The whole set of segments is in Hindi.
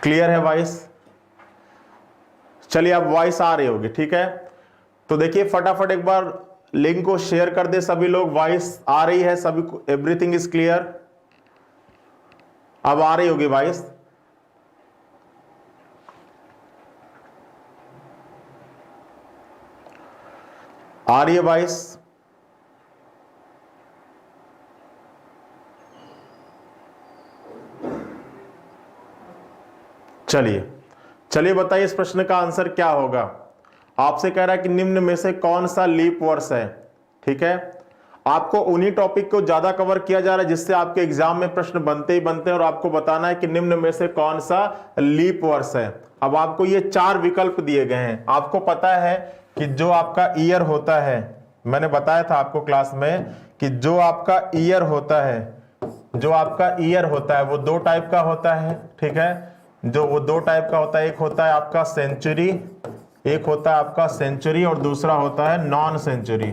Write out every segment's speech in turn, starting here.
क्लियर है वॉइस? चलिए अब वॉइस आ रही होगी, ठीक है। तो देखिए फटाफट एक बार लिंक को शेयर कर दे सभी लोग। वॉइस आ रही है सभी को? Everything is clear? अब आ रही होगी वॉइस? आ रही है वॉइस? चलिए चलिए बताइए इस प्रश्न का आंसर क्या होगा। आपसे कह रहा है कि निम्न में से कौन सा लीप वर्ष है, ठीक है। आपको उन्हीं टॉपिक को ज्यादा कवर किया जा रहा है जिससे आपके एग्जाम में प्रश्न बनते ही बनते हैं, और आपको बताना है कि निम्न में से कौन सा लीप वर्ष है। अब आपको ये 4 विकल्प दिए गए हैं। आपको पता है कि जो आपका ईयर होता है, मैंने बताया था आपको क्लास में कि जो आपका ईयर होता है, जो आपका ईयर होता है वो 2 टाइप का होता है, ठीक है। जो वो 2 टाइप का होता है, एक होता है आपका सेंचुरी, एक होता है आपका सेंचुरी और दूसरा होता है नॉन सेंचुरी,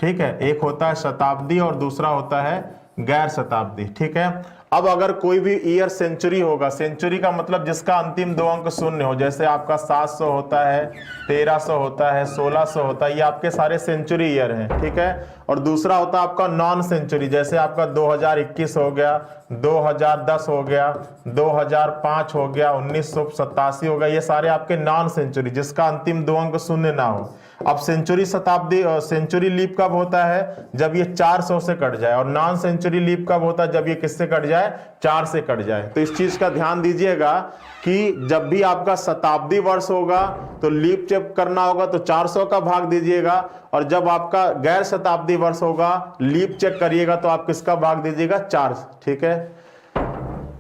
ठीक है। एक होता है शताब्दी और दूसरा होता है गैर शताब्दी, ठीक है। अब अगर कोई भी ईयर सेंचुरी होगा, सेंचुरी का मतलब जिसका अंतिम 2 अंक शून्य हो, जैसे आपका 700 होता है, 1300 होता है, 1600 होता है, ये आपके सारे सेंचुरी ईयर हैं, ठीक है। और दूसरा होता है आपका नॉन सेंचुरी, जैसे आपका 2021 हो गया, 2010 हो गया, 2005 हो गया, 1987 हो गया, ये सारे आपके नॉन सेंचुरी जिसका अंतिम 2 अंक शून्य ना हो। अब सेंचुरी शताब्दी सेंचुरी लीप कब होता है? जब ये 400 से कट जाए, और नॉन सेंचुरी लीप कब होता है? जब ये किससे कट जाए? 4 से कट जाए। तो इस चीज का ध्यान दीजिएगा कि जब भी आपका शताब्दी वर्ष होगा तो लीप चेक करना होगा तो 400 का भाग दीजिएगा, और जब आपका गैर शताब्दी वर्ष होगा लीप चेक करिएगा तो आप किसका भाग दीजिएगा? 4, ठीक है।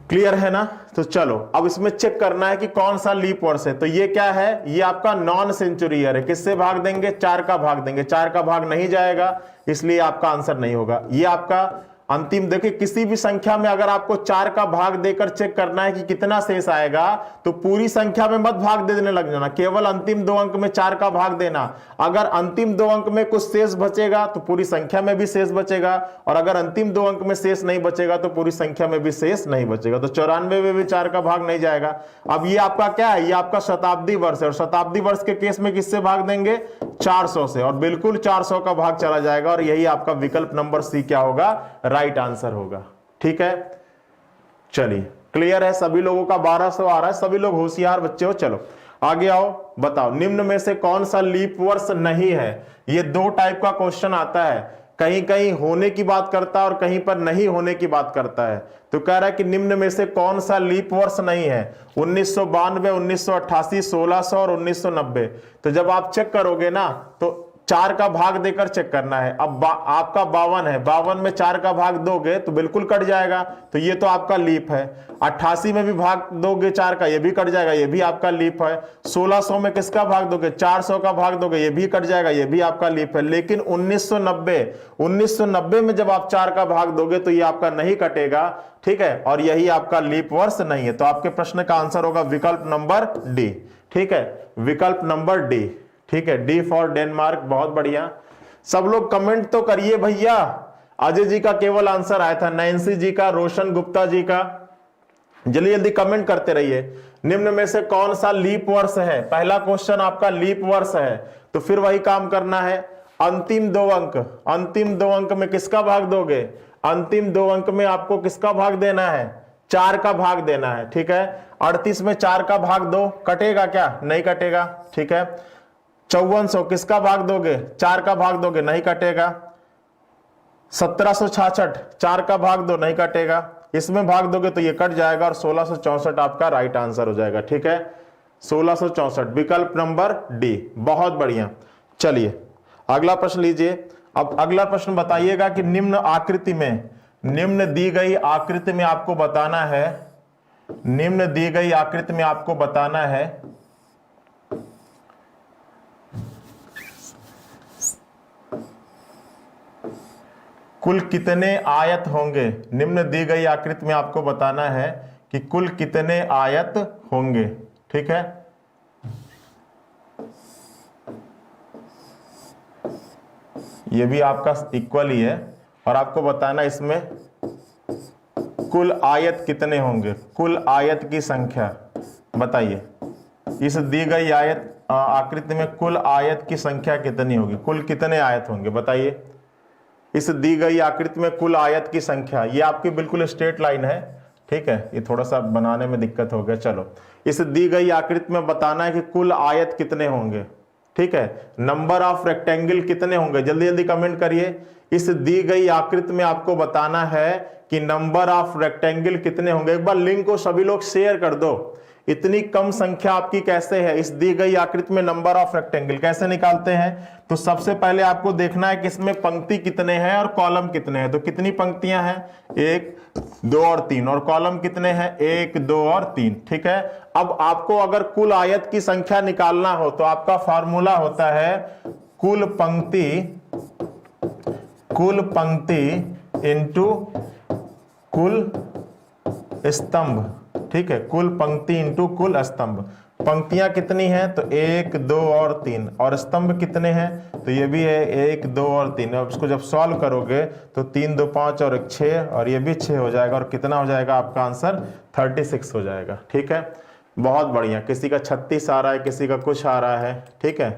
क्लियर है ना? तो चलो अब इसमें चेक करना है कि कौन सा लीप वर्ष है। तो ये क्या है? ये आपका नॉन सेंचुरी ईयर है। किससे भाग देंगे? 4 का भाग देंगे। 4 का भाग नहीं जाएगा, इसलिए आपका आंसर नहीं होगा। ये आपका अंतिम, देखिए किसी भी संख्या में अगर आपको 4 का भाग देकर चेक करना है कि कितना शेष आएगा, तो पूरी संख्या में मत भाग देने लग जाना, केवल अंतिम 2 अंक में 4 का भाग देना। अगर अंतिम 2 अंक में कुछ शेष बचेगा तो पूरी संख्या में भी शेष बचेगा, और अगर अंतिम 2 अंक में शेष नहीं बचेगा तो पूरी संख्या में भी शेष नहीं बचेगा। तो 94 में भी 4 का भाग नहीं जाएगा। अब ये आपका क्या है? ये आपका शताब्दी वर्ष है, और शताब्दी वर्ष के केस में किससे भाग देंगे? 400 से, और बिल्कुल 400 का भाग चला जाएगा, और यही आपका विकल्प नंबर सी क्या होगा? राइट आंसर होगा, ठीक है। चलिए क्लियर है सभी लोगों का? 1200 आ रहा है, सभी लोग होशियार बच्चे हो। चलो आगे आओ, बताओ निम्न में से कौन सा लीप वर्ष नहीं है। ये 2 टाइप का क्वेश्चन आता है, कहीं कहीं होने की बात करता है और कहीं पर नहीं होने की बात करता है। तो कह रहा है कि निम्न में से कौन सा लीप वर्ष नहीं है? 1992, 1988, 1600 और 1990। तो जब आप चेक करोगे ना तो 4 का भाग देकर चेक करना है। अब आपका 52 है, 52 में 4 का भाग दोगे तो बिल्कुल कट जाएगा, तो ये तो आपका लीप है। 88 में भी भाग दोगे 4 का, ये भी कट जाएगा, ये भी आपका लीप है। 1600 में किसका भाग दोगे? 400 का भाग दोगे, ये भी कट जाएगा, ये भी आपका लीप है। लेकिन 1990 में जब आप 4 का भाग दोगे तो ये आपका नहीं कटेगा, ठीक है, और यही आपका लीप वर्ष नहीं है। तो आपके प्रश्न का आंसर होगा विकल्प नंबर डी, ठीक है, विकल्प नंबर डी, ठीक है, डी फॉर डेनमार्क। बहुत बढ़िया, सब लोग कमेंट तो करिए भैया। अजय जी का केवल आंसर आया था, नैन्सी जी का, रोशन गुप्ता जी का, जल्दी जल्दी कमेंट करते रहिए। निम्न में से कौन सा लीप वर्ष है? पहला क्वेश्चन आपका लीप वर्ष है, तो फिर वही काम करना है। अंतिम 2 अंक, अंतिम 2 अंक में किसका भाग दोगे? अंतिम 2 अंक में आपको किसका भाग देना है? 4 का भाग देना है, ठीक है। 38 में 4 का भाग दो, कटेगा क्या? नहीं कटेगा, ठीक है। 5400 किसका भाग दोगे? 4 का भाग दोगे, नहीं कटेगा। 1766 4 का भाग दो, नहीं कटेगा। इसमें भाग दोगे तो ये कट जाएगा, और 1664 आपका राइट आंसर हो जाएगा, ठीक है, 1664, विकल्प नंबर डी। बहुत बढ़िया। चलिए अगला प्रश्न लीजिए। अब अगला प्रश्न बताइएगा कि निम्न आकृति में, निम्न दी गई आकृति में आपको बताना है, निम्न दी गई आकृति में आपको बताना है कुल कितने आयत होंगे। निम्न दी गई आकृति में आपको बताना है कि कुल कितने आयत होंगे, ठीक है। ये भी आपका इक्वल ही है, और आपको बताना इसमें कुल आयत कितने होंगे, कुल आयत की संख्या, बताइए इस दी गई आयत आकृति में कुल आयत की संख्या कितनी होगी, कुल कितने आयत होंगे बताइए। इस दी गई आकृति में कुल आयत की संख्या, ये आपकी बिल्कुल स्ट्रेट लाइन है, ठीक है, ये थोड़ा सा बनाने में दिक्कत हो गया। चलो इस दी गई आकृति में बताना है कि कुल आयत कितने होंगे, ठीक है। नंबर ऑफ रेक्टेंगल कितने होंगे, जल्दी जल्दी कमेंट करिए। इस दी गई आकृति में आपको बताना है कि नंबर ऑफ रेक्टेंगल कितने होंगे। एक बार लिंक को सभी लोग शेयर कर दो। इतनी कम संख्या आपकी कैसे है, इस दी गई आकृति में नंबर ऑफ रेक्टेंगल कैसे निकालते हैं। तो सबसे पहले आपको देखना है कि इसमें पंक्ति कितने हैं और कॉलम कितने हैं। तो कितनी पंक्तियां हैं, 1 2 और 3, और कॉलम कितने हैं, 1 2 और 3, ठीक है। अब आपको अगर कुल आयत की संख्या निकालना हो तो आपका फॉर्मूला होता है कुल पंक्ति इंटू कुल स्तंभ, ठीक है, कुल पंक्ति इंटू कुल स्तंभ। पंक्तियां कितनी हैं, तो 1 2 और 3, और स्तंभ कितने हैं, तो ये भी है 1 2 और 3। अब इसको जब सॉल्व करोगे तो 3 2 5 और 1 6, और ये भी 6 हो जाएगा, और कितना हो जाएगा आपका आंसर 36 हो जाएगा, ठीक है। बहुत बढ़िया, किसी का 36 आ रहा है, किसी का कुछ आ रहा है, ठीक है,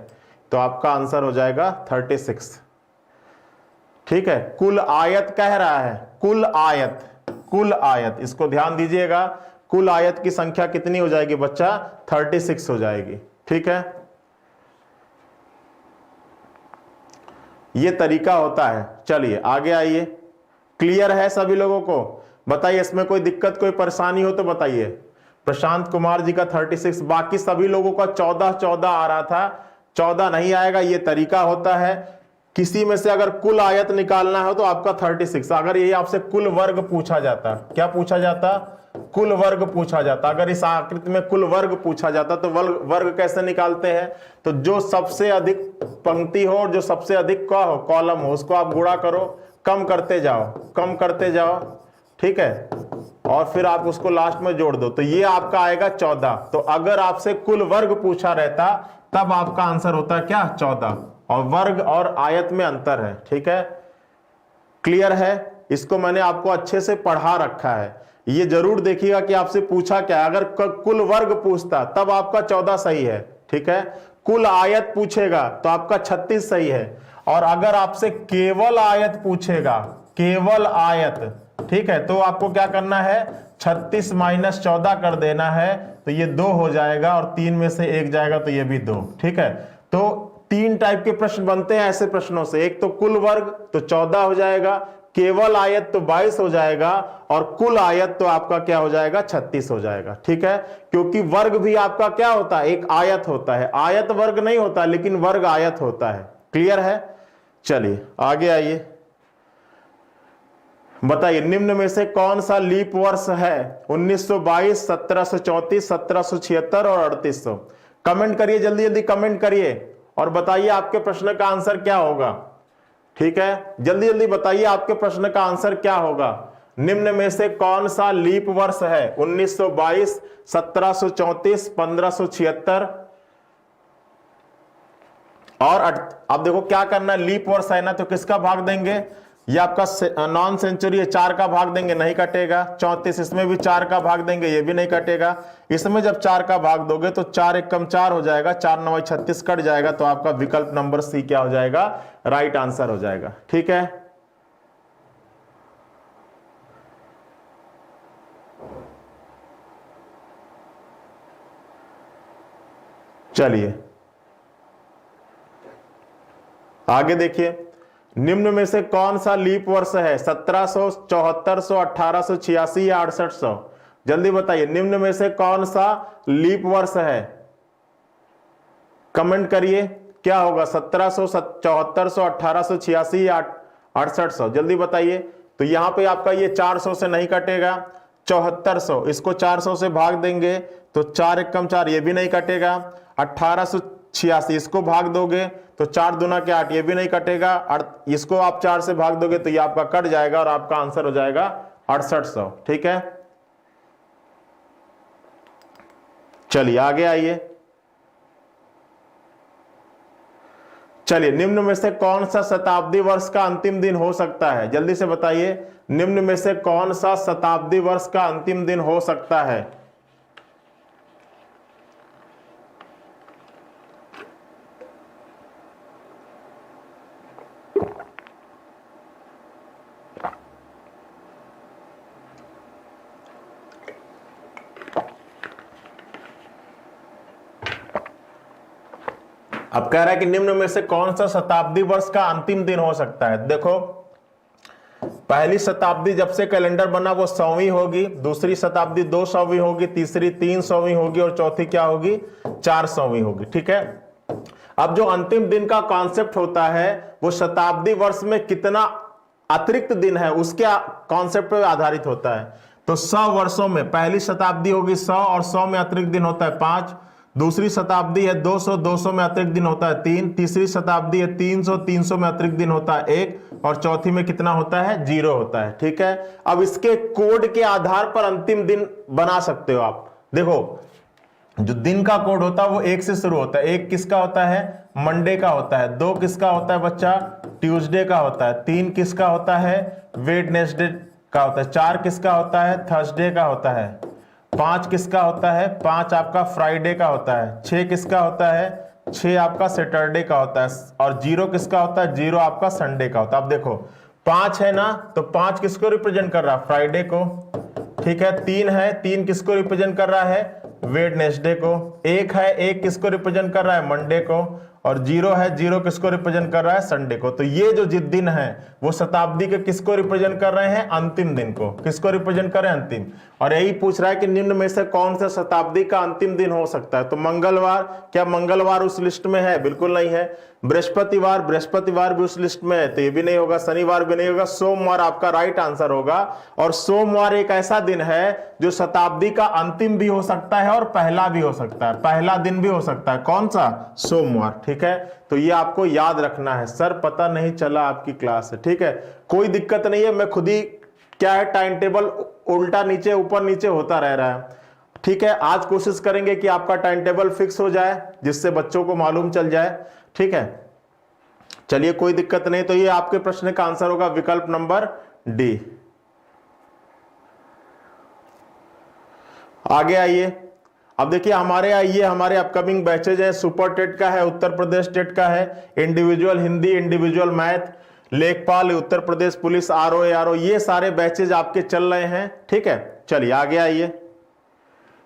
तो आपका आंसर हो जाएगा 36, ठीक है। कुल आयत कह रहा है, कुल आयत, इसको ध्यान दीजिएगा, कुल आयत की संख्या कितनी हो जाएगी बच्चा, 36 हो जाएगी, ठीक है। ये तरीका होता है। चलिए आगे आइए, क्लियर है सभी लोगों को, बताइए इसमें कोई दिक्कत कोई परेशानी हो तो बताइए। प्रशांत कुमार जी का 36, बाकी सभी लोगों का 14 आ रहा था, 14 नहीं आएगा। ये तरीका होता है, किसी में से अगर कुल आयत निकालना हो तो आपका 36। अगर ये आपसे कुल वर्ग पूछा जाता, क्या पूछा जाता, कुल वर्ग पूछा जाता, अगर इस आकृति में कुल वर्ग पूछा जाता तो वर्ग कैसे निकालते हैं, तो जो सबसे अधिक पंक्ति हो और जो सबसे अधिक क्या हो, कॉलम हो, उसको आप गुणा करो, कम करते जाओ, ठीक है, और फिर आप उसको लास्ट में जोड़ दो, तो ये आपका आएगा 14। तो अगर आपसे कुल वर्ग पूछा रहता तब आपका आंसर होता क्या, 14, और वर्ग और आयत में अंतर है, ठीक है, क्लियर है। इसको मैंने आपको अच्छे से पढ़ा रखा है, ये जरूर देखिएगा कि आपसे पूछा क्या। अगर कुल वर्ग पूछता तब आपका 14 सही है, ठीक है। कुल आयत पूछेगा तो आपका 36 सही है, और अगर आपसे केवल आयत पूछेगा, केवल आयत, ठीक है, तो आपको क्या करना है, 36 माइनस 14 कर देना है, तो ये 2 हो जाएगा, और 3 में से 1 जाएगा तो ये भी 2, ठीक है। तो 3 टाइप के प्रश्न बनते हैं ऐसे प्रश्नों से, एक तो कुल वर्ग तो 14 हो जाएगा, केवल आयत तो 22 हो जाएगा, और कुल आयत तो आपका क्या हो जाएगा, 36 हो जाएगा, ठीक है। क्योंकि वर्ग भी आपका क्या होता है, एक आयत होता है, आयत वर्ग नहीं होता लेकिन वर्ग आयत होता है, क्लियर है। चलिए आगे आइए, बताइए निम्न में से कौन सा लीप वर्ष है, 1922, 1734, 1776 और 3800। कमेंट करिए, जल्दी जल्दी कमेंट करिए और बताइए आपके प्रश्न का आंसर क्या होगा, ठीक है, जल्दी जल्दी बताइए आपके प्रश्न का आंसर क्या होगा। निम्न में से कौन सा लीप वर्ष है, 1922, 1734, 1576 और अब देखो क्या करना है, लीप वर्ष है ना, तो किसका भाग देंगे, ये आपका नॉन सेंचुरी है, 4 का भाग देंगे, नहीं कटेगा। 34, इसमें भी 4 का भाग देंगे, ये भी नहीं कटेगा। इसमें जब 4 का भाग दोगे तो 4 1 कम 4 हो जाएगा, 4 9 36 कट जाएगा, तो आपका विकल्प नंबर सी क्या हो जाएगा, राइट आंसर हो जाएगा, ठीक है। चलिए आगे देखिए, निम्न में से कौन सा लीप वर्ष है, 1700, 7400, 1886 या 6800। जल्दी बताइए निम्न में से कौन सा लीप वर्ष है, कमेंट करिए क्या होगा, 1700, 7400, 1886 या 6800, जल्दी बताइए। तो यहां पे आपका ये 400 से नहीं कटेगा, 7400, इसको 400 से भाग देंगे तो 4 1 कम 4, ये भी नहीं कटेगा। 1886, इसको भाग दोगे तो 4 दूना के 8, ये भी नहीं कटेगा। इसको आप 4 से भाग दोगे तो ये आपका कट जाएगा और आपका आंसर हो जाएगा 6800, ठीक है। चलिए आगे आइए, चलिए निम्न में से कौन सा शताब्दी वर्ष का अंतिम दिन हो सकता है, जल्दी से बताइए, निम्न में से कौन सा शताब्दी वर्ष का अंतिम दिन हो सकता है। अब कह रहा है कि निम्न में से कौन सा शताब्दी वर्ष का अंतिम दिन हो सकता है। देखो, पहली शताब्दी जब से कैलेंडर बना वो 100वीं होगी, दूसरी शताब्दी 200वीं होगी, तीसरी 300वीं होगी और चौथी क्या होगी, 400वीं होगी। ठीक है, अब जो अंतिम दिन का कॉन्सेप्ट होता है वो शताब्दी वर्ष में कितना अतिरिक्त दिन है उसके कॉन्सेप्ट पर आधारित होता है। तो 100 वर्षों में पहली शताब्दी होगी 100 और 100 में अतिरिक्त दिन होता है 5, दूसरी शताब्दी है 200, 200 में अतिरिक्त दिन होता है 3, तीसरी शताब्दी है 300, 300 में अतिरिक्त दिन होता है 1 और चौथी में कितना होता है, 0 होता है। ठीक है, अब इसके कोड के आधार पर अंतिम दिन बना सकते हो आप। देखो, जो दिन का कोड होता है वो 1 से शुरू होता है। 1 किसका होता है, मंडे का होता है। 2 किसका होता है बच्चा, ट्यूसडे का होता है। 3 किसका होता है, वेडनेसडे का होता है। 4 किसका होता है, थर्सडे का होता है। 5 किसका होता है, 5 आपका फ्राइडे का होता है। 6 किसका होता है, 6 आपका सैटरडे का होता है। और 0 किसका होता है, 0 आपका संडे का होता है। अब देखो 5 है ना, तो 5 किसको रिप्रेजेंट कर रहा है, फ्राइडे को। ठीक है, 3 है, 3 किसको रिप्रेजेंट कर रहा है, वेडनेसडे को। 1 है, 1 किसको रिप्रेजेंट कर रहा है, मंडे को। और 0 है, 0 किसको रिप्रेजेंट कर रहा है, संडे को। तो ये जो दिन है वो शताब्दी के किसको रिप्रेजेंट कर रहे हैं, अंतिम दिन को। किसको रिप्रेजेंट कर रहे हैं, अंतिम। और यही पूछ रहा है कि निम्न में से कौन सा शताब्दी का अंतिम दिन हो सकता है। तो मंगलवार, क्या मंगलवार उस लिस्ट में है, बिल्कुल नहीं है। बृहस्पतिवार, बृहस्पतिवार भी उस लिस्ट में है, तो ये भी नहीं होगा। शनिवार भी नहीं होगा। सोमवार आपका राइट आंसर होगा। और सोमवार एक ऐसा दिन है जो शताब्दी का अंतिम भी हो सकता है और पहला भी हो सकता है, पहला दिन भी हो सकता है। कौन सा, सोमवार। ठीक है, तो ये आपको याद रखना है। सर पता नहीं चला आपकी क्लास है, ठीक है, कोई दिक्कत नहीं है। मैं खुद ही क्या है, टाइम टेबल उल्टा नीचे ऊपर नीचे होता रह रहा है। ठीक है, आज कोशिश करेंगे कि आपका टाइम टेबल फिक्स हो जाए जिससे बच्चों को मालूम चल जाए। ठीक है, चलिए कोई दिक्कत नहीं। तो ये आपके प्रश्न का आंसर होगा विकल्प नंबर डी। आगे आइए। अब देखिए हमारे अपकमिंग बैचेज है। सुपर टेट का है, उत्तर प्रदेश टेट का है, इंडिविजुअल हिंदी, इंडिविजुअल मैथ, लेखपाल, उत्तर प्रदेश पुलिस, आरओ, ये सारे बैचेज आपके चल रहे हैं। ठीक है, चलिए आगे आइए।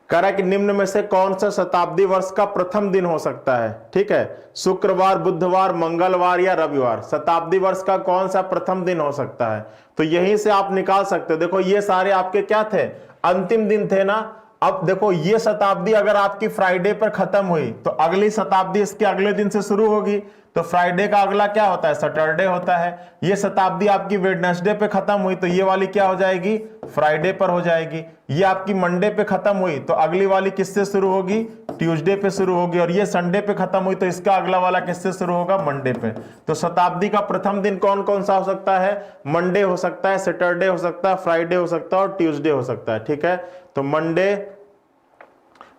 कह रहा है कि निम्न में से कौन सा शताब्दी वर्ष का प्रथम दिन हो सकता है। ठीक है, शुक्रवार, बुधवार, मंगलवार या रविवार। शताब्दी वर्ष का कौन सा प्रथम दिन हो सकता है, तो यहीं से आप निकाल सकते हो। देखो ये सारे आपके क्या थे, अंतिम दिन थे ना। अब देखो ये शताब्दी अगर आपकी फ्राइडे पर खत्म हुई तो अगली शताब्दी इसके अगले दिन से शुरू होगी। तो फ्राइडे का अगला क्या होता है, सैटरडे होता है। ये शताब्दी आपकी वेडनेसडे पे खत्म हुई तो ये वाली क्या हो जाएगी, फ्राइडे पर हो जाएगी। ये आपकी मंडे पे खत्म हुई तो अगली वाली किससे शुरू होगी, ट्यूसडे पे शुरू होगी। और ये संडे पे खत्म हुई तो इसका अगला वाला किससे शुरू होगा, मंडे पे। तो शताब्दी का प्रथम दिन कौन कौन सा हो सकता है, मंडे हो सकता है, सैटरडे हो सकता है, फ्राइडे हो सकता है और ट्यूसडे हो सकता है। ठीक है, तो मंडे,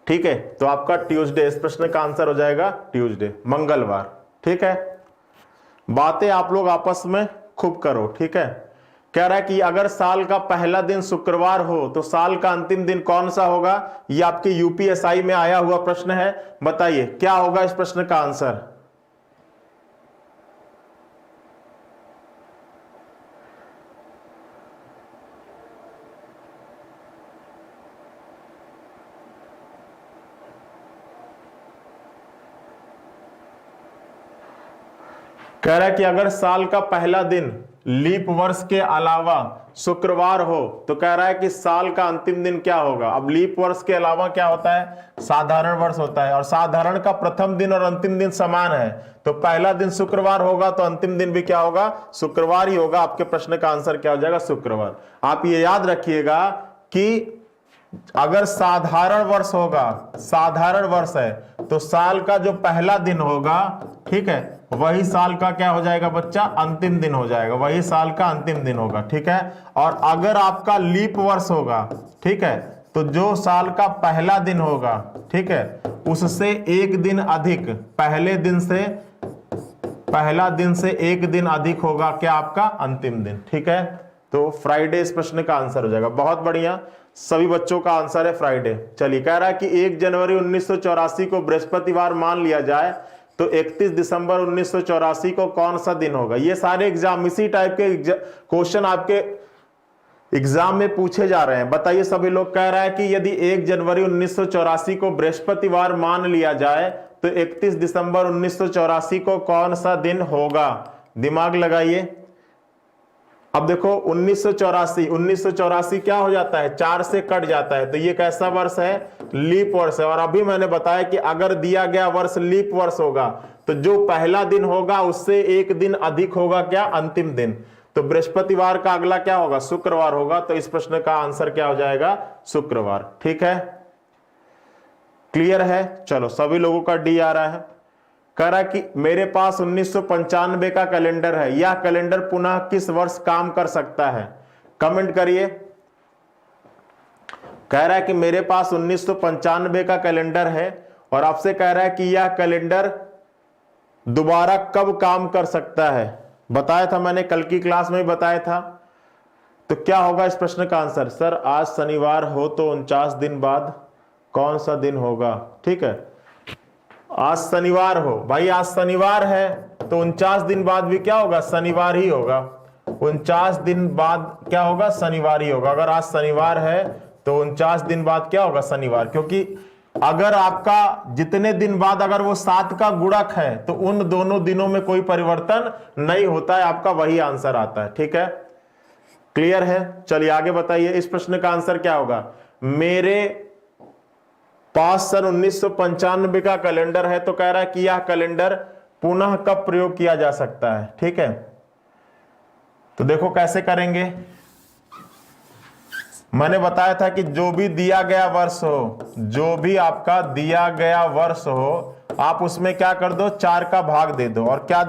ठीक है, तो आपका ट्यूसडे, इस प्रश्न का आंसर हो जाएगा ट्यूसडे, मंगलवार। ठीक है, बातें आप लोग आपस में खूब करो। ठीक है, कह रहा है कि अगर साल का पहला दिन शुक्रवार हो तो साल का अंतिम दिन कौन सा होगा। ये आपके यूपीएसआई में आया हुआ प्रश्न है, बताइए क्या होगा इस प्रश्न का आंसर। कह रहा है कि अगर साल का पहला दिन लीप वर्ष के अलावा शुक्रवार हो तो कह रहा है कि साल का अंतिम दिन क्या होगा। अब लीप वर्ष के अलावा क्या होता है, साधारण वर्ष होता है। और साधारण का प्रथम दिन और अंतिम दिन समान है, तो पहला दिन शुक्रवार होगा तो अंतिम दिन भी क्या होगा, शुक्रवार ही होगा। आपके प्रश्न का आंसर क्या हो जाएगा, शुक्रवार। आप ये याद रखिएगा कि अगर साधारण वर्ष होगा, साधारण वर्ष है तो साल का जो पहला दिन होगा, ठीक है, वही साल का क्या हो जाएगा बच्चा, अंतिम दिन हो जाएगा, वही साल का अंतिम दिन होगा। ठीक है, और अगर आपका लीप वर्ष होगा, ठीक है, तो जो साल का पहला दिन होगा, ठीक है, उससे एक दिन अधिक, पहला दिन से एक दिन अधिक होगा क्या, आपका अंतिम दिन। ठीक है, तो फ्राइडे इस प्रश्न का आंसर हो जाएगा। बहुत बढ़िया, सभी बच्चों का आंसर है फ्राइडे। चलिए, कह रहा है कि 1 जनवरी 1984 को बृहस्पतिवार मान लिया जाए तो 31 दिसंबर 1984 को कौन सा दिन होगा। ये सारे एग्जाम इसी टाइप के क्वेश्चन आपके एग्जाम में पूछे जा रहे हैं। बताइए, सभी लोग कह रहा है कि यदि 1 जनवरी 1984 को बृहस्पतिवार मान लिया जाए तो 31 दिसंबर 1984 को कौन सा दिन होगा? दिमाग लगाइए। अब देखो 1984 क्या हो जाता है? 4 से कट जाता है, तो ये कैसा वर्ष है? लीप वर्ष है। और अभी मैंने बताया कि अगर दिया गया वर्ष लीप वर्ष होगा तो जो पहला दिन होगा उससे एक दिन अधिक होगा क्या? अंतिम दिन। तो बृहस्पतिवार का अगला क्या होगा? शुक्रवार होगा। तो इस प्रश्न का आंसर क्या हो जाएगा? शुक्रवार। ठीक है, क्लियर है? चलो, सभी लोगों का डी आ रहा है। कह रहा कि मेरे पास 1995 का कैलेंडर है, यह कैलेंडर पुनः किस वर्ष काम कर सकता है? कमेंट करिए। कह रहा है कि मेरे पास 1995 का कैलेंडर है और आपसे कह रहा है कि यह कैलेंडर दोबारा कब काम कर सकता है? बताया था मैंने, कल की क्लास में बताया था। तो क्या होगा इस प्रश्न का आंसर? सर आज शनिवार हो तो 49 दिन बाद कौन सा दिन होगा? ठीक है, आज शनिवार हो भाई, आज शनिवार है तो 49 दिन बाद भी क्या होगा? शनिवार ही होगा। 49 दिन बाद क्या होगा? शनिवार ही होगा। अगर आज शनिवार है तो 49 दिन बाद क्या होगा? शनिवार। क्योंकि अगर आपका जितने दिन बाद अगर वो 7 का गुणक है तो उन दोनों दिनों में कोई परिवर्तन नहीं होता है, आपका वही आंसर आता है। ठीक है, क्लियर है? चलिए आगे बताइए, इस प्रश्न का आंसर क्या होगा? मेरे पास सन 1995 का कैलेंडर है, तो कह रहा है कि यह कैलेंडर पुनः कब प्रयोग किया जा सकता है? ठीक है, तो देखो कैसे करेंगे। मैंने बताया था कि जो भी दिया गया वर्ष हो, जो भी आपका दिया गया वर्ष हो, आप उसमें क्या कर दो? 4 का भाग दे दो। और क्या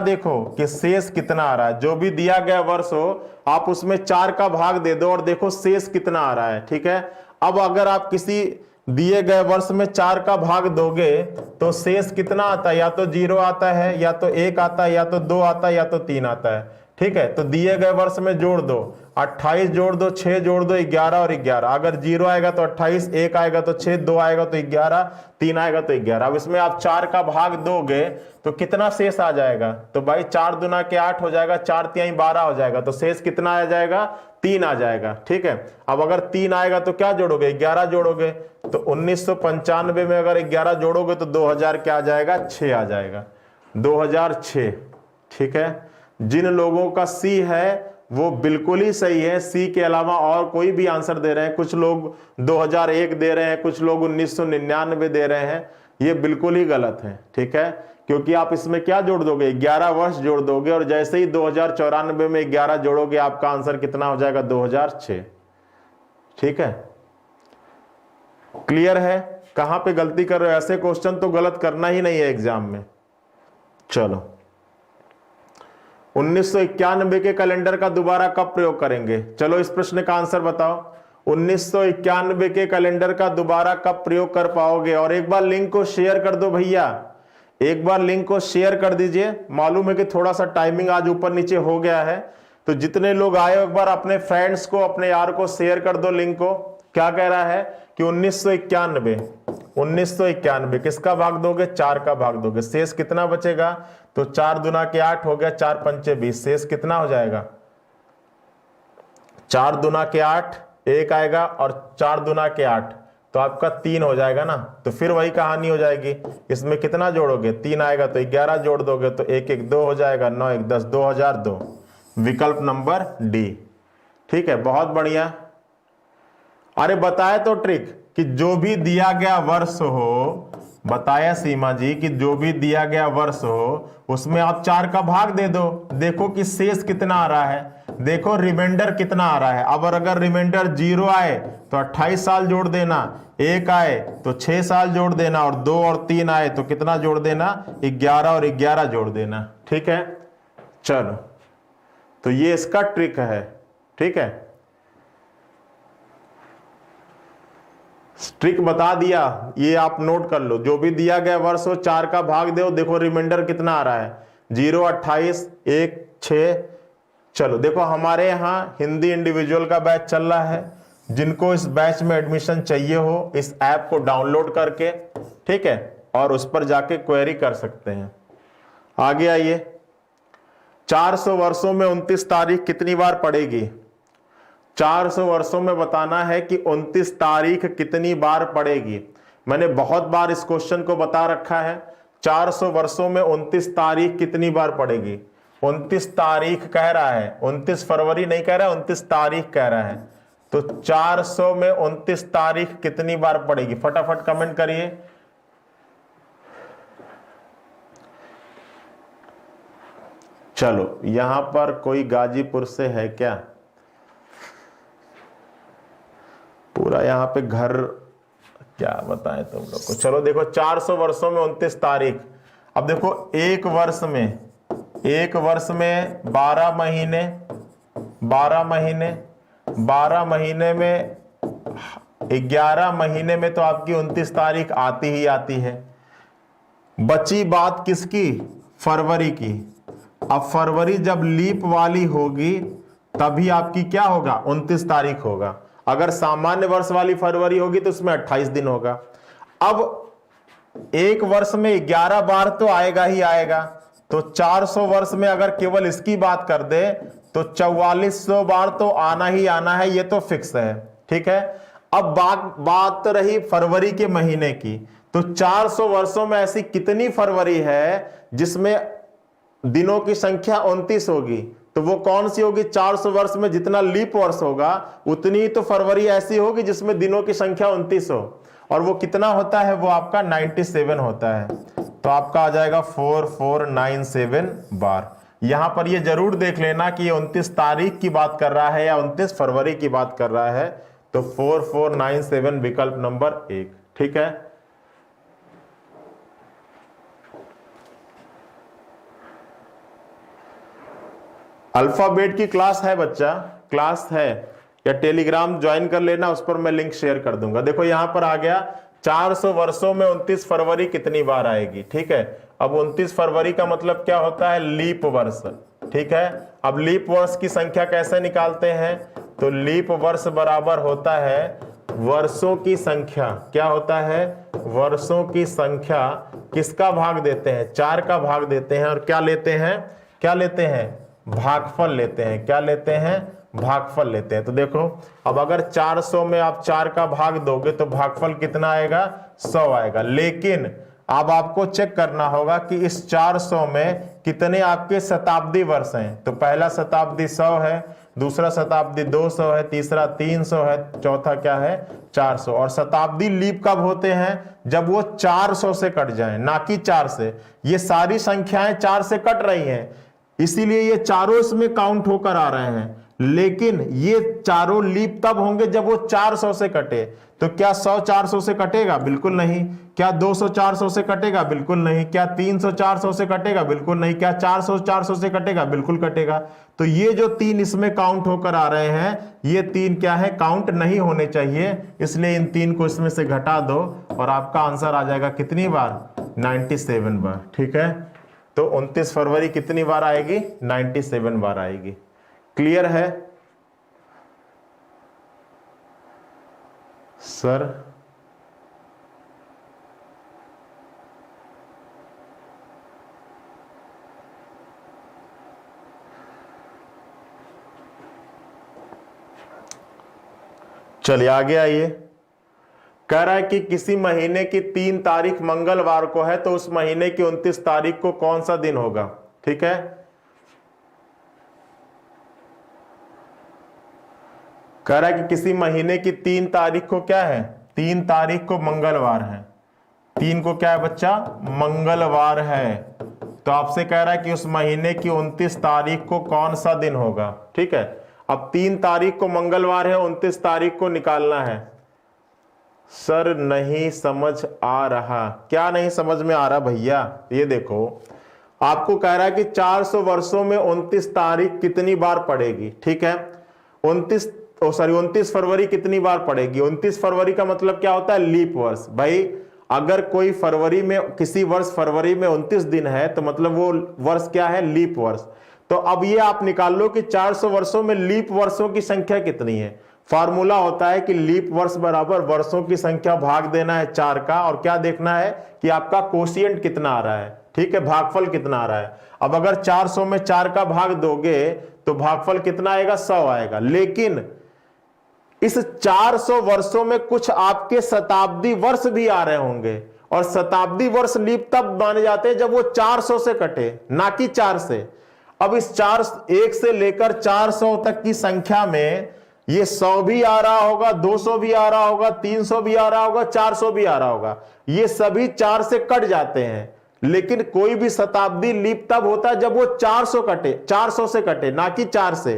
देखो कि शेष कितना आ रहा है। जो भी दिया गया वर्ष हो आप उसमें 4 का भाग दे दो और देखो शेष कितना आ रहा है। ठीक है, अब अगर आप किसी दिए गए वर्ष में 4 का भाग दोगे तो शेष कितना आता है? या तो 0 आता है, या तो 1 आता है, या तो 2 आता है, या तो 3 आता है। ठीक है, तो दिए गए वर्ष में जोड़ दो, 28 जोड़ दो, 6 जोड़ दो, 11 और 11। अगर 0 आएगा तो 28, 1 आएगा तो 6, 2 आएगा तो 11, 3 आएगा तो 11। अब इसमें आप 4 का भाग दोगे तो कितना शेष आ जाएगा? तो भाई 4 दूना के 8 हो जाएगा, 4 तिहाई 12 हो जाएगा। तो शेष कितना आ जाएगा? 3 आ जाएगा। ठीक है, अब अगर 3 आएगा तो क्या जोड़ोगे? 11 जोड़ोगे। तो 1995 में अगर 11 जोड़ोगे तो 2000 क्या आ जाएगा? 6 आ जाएगा, 2006। ठीक है, जिन लोगों का सी है वो बिल्कुल ही सही है, सी के अलावा और कोई भी आंसर दे रहे हैं। कुछ लोग 2001 दे रहे हैं, कुछ लोग 1999 दे रहे हैं, ये बिल्कुल ही गलत है। ठीक है, क्योंकि आप इसमें क्या जोड़ दोगे? 11 वर्ष जोड़ दोगे और जैसे ही 2094 में 11 जोड़ोगे आपका आंसर कितना हो जाएगा? 2006। ठीक है, क्लियर है? कहां पे गलती कर रहे हो? ऐसे क्वेश्चन तो गलत करना ही नहीं है एग्जाम में। चलो, 1991 के कैलेंडर का दोबारा कब प्रयोग करेंगे? चलो इस प्रश्न का आंसर बताओ। 1991 के कैलेंडर का दोबारा कब प्रयोग कर पाओगे? और एक बार लिंक को शेयर कर दो भैया, एक बार लिंक को शेयर कर दीजिए। मालूम है कि थोड़ा सा टाइमिंग आज ऊपर नीचे हो गया है, तो जितने लोग आए एक बार अपने फ्रेंड्स को, अपने यार को शेयर कर दो लिंक को। क्या कह रहा है कि 1991 किसका भाग दोगे? 4 का भाग दोगे। शेष कितना बचेगा? तो 4 दूना के 8 हो गया, 4 पंचे 20। शेष कितना हो जाएगा? 4 दूना के 8, 1 आएगा, और 4 दूना के 8 तो आपका 3 हो जाएगा ना। तो फिर वही कहानी हो जाएगी। इसमें कितना जोड़ोगे? 3 आएगा तो 11 जोड़ दोगे तो 1 1 2 हो जाएगा, 9 1 10, 2002। विकल्प नंबर डी। ठीक है, बहुत बढ़िया। अरे बताया तो ट्रिक कि जो भी दिया गया वर्ष हो, बताया सीमा जी कि जो भी दिया गया वर्ष हो उसमें आप 4 का भाग दे दो। देखो कि शेष कितना आ रहा है, देखो रिमाइंडर कितना आ रहा है। अब अगर रिमाइंडर 0 आए तो 28 साल जोड़ देना, 1 आए तो 6 साल जोड़ देना, और 2 और 3 आए तो कितना जोड़ देना? 11 और 11 जोड़ देना। ठीक है, चलो, तो ये इसका ट्रिक है। ठीक है, ट्रिक बता दिया, ये आप नोट कर लो। जो भी दिया गया वर्ष हो 4 का भाग दो, देखो रिमाइंडर कितना आ रहा है? 0, 28, 1, 6। चलो देखो, हमारे यहाँ हिंदी इंडिविजुअल का बैच चल रहा है। जिनको इस बैच में एडमिशन चाहिए हो, इस ऐप को डाउनलोड करके, ठीक है, और उस पर जाके क्वेरी कर सकते हैं। आगे आइए, 400 वर्षों में 29 तारीख कितनी बार पड़ेगी? 400 वर्षों में बताना है कि 29 तारीख कितनी बार पड़ेगी। मैंने बहुत बार इस क्वेश्चन को बता रखा है। 400 वर्षों में 29 तारीख कितनी बार पड़ेगी। 29 तारीख कह रहा है, 29 फरवरी नहीं कह रहा है, 29 तारीख कह रहा है। तो 400 में 29 तारीख कितनी बार पड़ेगी, फटाफट कमेंट करिए। चलो, यहां पर कोई गाजीपुर से है क्या? पूरा यहाँ पे घर, क्या बताएं तुम लोग को। चलो देखो, 400 वर्षों में 29 तारीख। अब देखो, एक वर्ष में 12 महीने, 12 महीने में 11 महीने में तो आपकी 29 तारीख आती ही आती है। बची बात किसकी? फरवरी की। अब फरवरी जब लीप वाली होगी तभी आपकी क्या होगा? 29 तारीख होगा। अगर सामान्य वर्ष वाली फरवरी होगी तो उसमें 28 दिन होगा। अब एक वर्ष में 11 बार तो आएगा ही आएगा। तो 400 वर्ष में अगर केवल इसकी बात कर दे तो 4400 बार तो आना ही आना है, ये तो फिक्स है। ठीक है। अब बात रही फरवरी के महीने की। तो 400 वर्षों में ऐसी कितनी फरवरी है जिसमें दिनों की संख्या 29 होगी? तो वो कौन सी होगी? 400 वर्ष में जितना लीप वर्ष होगा उतनी ही तो फरवरी ऐसी होगी जिसमें दिनों की संख्या 29 हो। और वो कितना होता है? वो आपका 97 होता है। तो आपका आ जाएगा 4497 बार। यहां पर ये जरूर देख लेना कि ये 29 तारीख की बात कर रहा है या 29 फरवरी की बात कर रहा है। तो 4497 विकल्प नंबर 1। ठीक है। अल्फाबेट की क्लास है बच्चा, क्लास है, या टेलीग्राम ज्वाइन कर लेना, उस पर मैं लिंक शेयर कर दूंगा। देखो यहां पर आ गया 400 वर्षों में 29 फरवरी कितनी बार आएगी। ठीक है। अब 29 फरवरी का मतलब क्या होता है? लीप वर्ष। ठीक है। अब लीप वर्ष की संख्या कैसे निकालते हैं? तो लीप वर्ष बराबर होता है वर्षों की संख्या। क्या होता है? वर्षों की संख्या किसका भाग देते हैं? 4 का भाग देते हैं। और क्या लेते हैं? क्या लेते हैं? भागफल लेते हैं। क्या लेते हैं? भागफल लेते हैं। तो देखो, अब अगर 400 में आप 4 का भाग दोगे तो भागफल कितना आएगा? 100 आएगा। लेकिन अब आपको चेक करना होगा कि इस 400 में कितने आपके शताब्दी वर्ष हैं। तो पहला शताब्दी 100 है, दूसरा शताब्दी 200 है, तीसरा 300 है, चौथा क्या है? 400। और शताब्दी लीप कब होते हैं? जब वो 400 से कट जाएं, ना कि 4 से। ये सारी संख्याएं 4 से कट रही हैं, इसीलिए ये चारों इसमें काउंट होकर आ रहे हैं। लेकिन ये चारों लीप तब होंगे जब वो 400 से कटे। तो क्या 100 400 से कटेगा? बिल्कुल नहीं। क्या 200 400 से कटेगा? बिल्कुल नहीं। क्या 300 400 से कटेगा? बिल्कुल नहीं। क्या 400 400 से कटेगा? बिल्कुल कटेगा। तो ये जो 3 इसमें काउंट होकर आ रहे हैं, ये 3 क्या है? काउंट नहीं होने चाहिए। इसलिए इन 3 को इसमें से घटा दो और आपका आंसर आ जाएगा कितनी बार? 97 बार। ठीक है। तो 29 फरवरी कितनी बार आएगी? 97 बार आएगी। क्लियर है सर? चलिए आगे आइए। कह रहा है कि किसी महीने की 3 तारीख मंगलवार को है तो उस महीने की 29 तारीख को कौन सा दिन होगा। ठीक है। कह रहा है कि किसी महीने की 3 तारीख को क्या है? 3 तारीख को मंगलवार है। 3 को क्या है बच्चा? मंगलवार है। तो आपसे कह रहा है कि उस महीने की 29 तारीख को कौन सा दिन होगा। ठीक है। अब 3 तारीख को मंगलवार है, 29 तारीख को निकालना है। सर नहीं समझ आ रहा। क्या नहीं समझ में आ रहा भैया? ये देखो, आपको कह रहा है कि 400 वर्षों में 29 तारीख कितनी बार पड़ेगी। ठीक है। 29 फरवरी कितनी बार पड़ेगी? 29 फरवरी का मतलब क्या होता है? लीप वर्ष। भाई अगर कोई फरवरी में, किसी वर्ष फरवरी में 29 दिन है तो मतलब वो वर्ष क्या है? लीप वर्ष। तो अब ये आप निकाल लो कि 400 वर्षों में लीप वर्षों की संख्या कितनी है। फॉर्मूला होता है कि लीप वर्ष बराबर वर्षों की संख्या भाग देना है 4 का, और क्या देखना है कि आपका कोशिएंट कितना आ रहा है। ठीक है। भागफल कितना आ रहा है। अब अगर 400 में 4 का भाग दोगे तो भागफल कितना आएगा? 100 आएगा। लेकिन इस 400 वर्षों में कुछ आपके शताब्दी वर्ष भी आ रहे होंगे, और शताब्दी वर्ष लीप तब माने जाते हैं जब वो 400 से कटे, ना कि 4 से। अब इस 1 से लेकर 400 तक की संख्या में ये 100 भी आ रहा होगा, 200 भी आ रहा होगा, 300 भी आ रहा होगा, 400 भी आ रहा होगा, ये सभी 4 से कट जाते हैं। लेकिन कोई भी शताब्दी लीप तब होता है जब वो 400 से कटे, ना कि 4 से।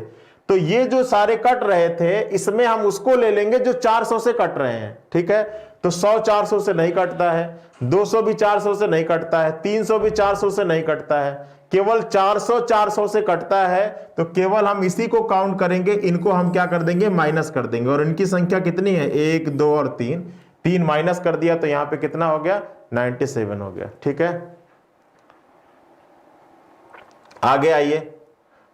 तो ये जो सारे कट रहे थे, इसमें हम उसको ले लेंगे जो 400 से कट रहे हैं, ठीक है। तो 100 400 से नहीं कटता है, 200 भी 400 से नहीं कटता है, 300 भी 400 से नहीं कटता है, केवल 400 से कटता है। तो केवल हम इसी को काउंट करेंगे, इनको हम क्या कर देंगे, माइनस कर देंगे। और इनकी संख्या कितनी है, 1 2 और 3 माइनस कर दिया तो यहां पे कितना हो गया, 97 हो गया, ठीक है। आगे आइए।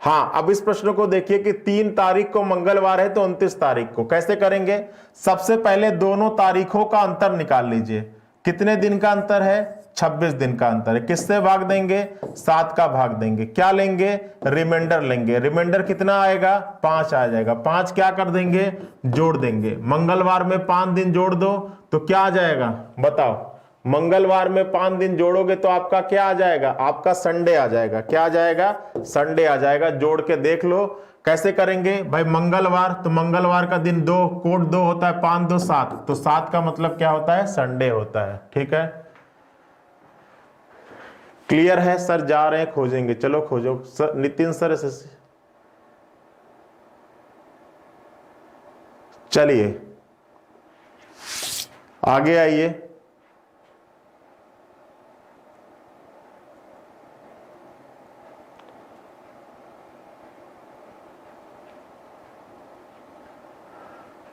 हाँ, अब इस प्रश्न को देखिए कि 3 तारीख को मंगलवार है तो 29 तारीख को कैसे करेंगे। सबसे पहले दोनों तारीखों का अंतर निकाल लीजिए। कितने दिन का अंतर है, 26 दिन का अंतर है। किससे भाग देंगे, 7 का भाग देंगे। क्या लेंगे, रिमाइंडर लेंगे। रिमाइंडर कितना आएगा, 5 आ जाएगा। 5 क्या कर देंगे, जोड़ देंगे। मंगलवार में 5 दिन जोड़ दो तो क्या आ जाएगा, बताओ। मंगलवार में 5 दिन जोड़ोगे तो आपका क्या आ जाएगा, आपका संडे आ जाएगा। क्या आ जाएगा, संडे आ जाएगा। जोड़ के देख लो कैसे करेंगे भाई। मंगलवार, तो मंगलवार का दिन 2, कोड 2 होता है, 5 2 7, तो 7 का मतलब क्या होता है, संडे होता है, ठीक है। क्लियर है सर, जा रहे हैं खोजेंगे, चलो खोजो सर। नितिन सर चलिए आगे आइए।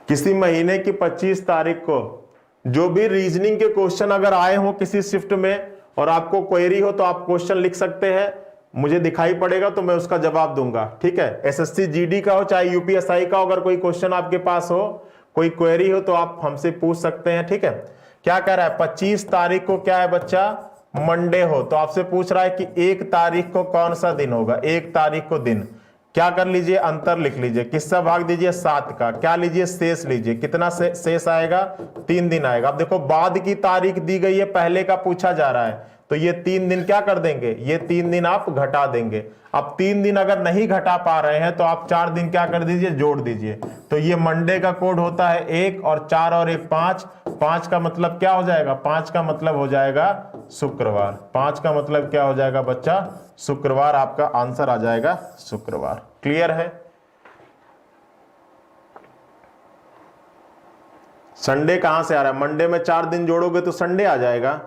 किसी महीने की 25 तारीख को जो भी रीजनिंग के क्वेश्चन अगर आए हो किसी शिफ्ट में और आपको क्वेरी हो तो आप क्वेश्चन लिख सकते हैं, मुझे दिखाई पड़ेगा तो मैं उसका जवाब दूंगा, ठीक है। एसएससी जीडी का हो चाहे यूपीएसआई का हो, अगर कोई क्वेश्चन आपके पास हो, कोई क्वेरी हो तो आप हमसे पूछ सकते हैं, ठीक है। क्या कह रहा है, 25 तारीख को क्या है बच्चा, मंडे हो, तो आपसे पूछ रहा है कि 1 तारीख को कौन सा दिन होगा। 1 तारीख को दिन क्या कर लीजिए, अंतर लिख लीजिए। किससे भाग दीजिए, 7 का। क्या लीजिए, शेष लीजिए। कितना शेष आएगा, 3 दिन आएगा। अब देखो बाद की तारीख दी गई है, पहले का पूछा जा रहा है, तो ये 3 दिन क्या कर देंगे, ये 3 दिन आप घटा देंगे। अब 3 दिन अगर नहीं घटा पा रहे हैं तो आप 4 दिन क्या कर दीजिए, जोड़ दीजिए। तो ये मंडे का कोड होता है 1 और 4 और 1 5। 5 का मतलब क्या हो जाएगा, 5 का मतलब हो जाएगा शुक्रवार। 5 का मतलब क्या हो जाएगा बच्चा, शुक्रवार। आपका आंसर आ जाएगा शुक्रवार। क्लियर है। संडे कहां से आ रहा है, मंडे में 4 दिन जोड़ोगे तो संडे आ जाएगा।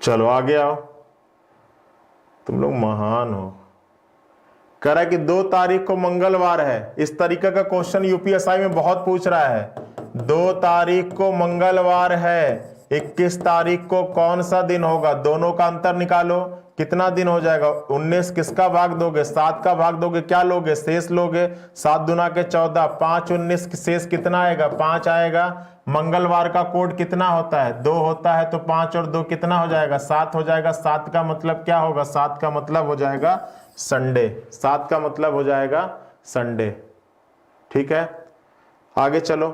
चलो आगे आओ, तुम लोग महान हो। कह रहा है कि 2 तारीख को मंगलवार है। इस तरीके का क्वेश्चन यूपीएसआई में बहुत पूछ रहा है। 2 तारीख को मंगलवार है, 21 तारीख को कौन सा दिन होगा, दोनों का अंतर निकालो। कितना दिन हो जाएगा, 19 किसका भाग दोगे, 7 का भाग दोगे। क्या लोगे, शेष लोगे। 7 दूना के 14, 5 19 शेष कितना आएगा, 5 आएगा। मंगलवार का कोड कितना होता है, 2 होता है, तो 5 और 2 कितना हो जाएगा, 7 हो जाएगा। 7 का मतलब क्या होगा, 7 का मतलब हो जाएगा संडे। 7 का मतलब हो जाएगा संडे, ठीक है। आगे चलो।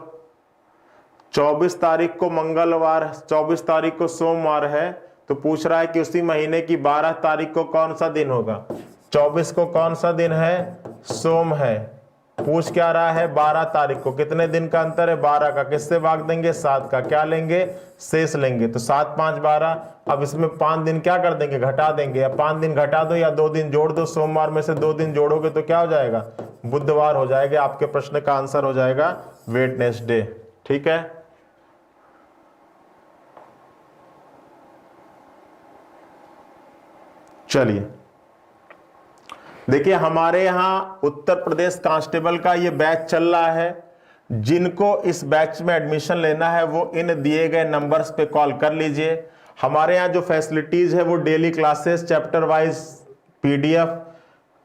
24 तारीख को मंगलवार, 24 तारीख को सोमवार है, तो पूछ रहा है कि उसी महीने की 12 तारीख को कौन सा दिन होगा। 24 को कौन सा दिन है, सोम है। पूछ क्या रहा है, 12 तारीख को। कितने दिन का अंतर है, 12 का। किससे भाग देंगे, 7 का। क्या लेंगे, शेष लेंगे। तो 7 5 12। अब इसमें 5 दिन क्या कर देंगे, घटा देंगे। या 5 दिन घटा दो या 2 दिन जोड़ दो। सोमवार में से 2 दिन जोड़ोगे तो क्या हो जाएगा, बुधवार हो जाएगा। आपके प्रश्न का आंसर हो जाएगा वेडनेसडे, ठीक है। चलिए देखिए, हमारे यहां उत्तर प्रदेश कांस्टेबल का ये बैच चल रहा है। जिनको इस बैच में एडमिशन लेना है वो इन दिए गए नंबर्स पे कॉल कर लीजिए। हमारे यहाँ जो फैसिलिटीज है वो daily classes, chapter wise PDF,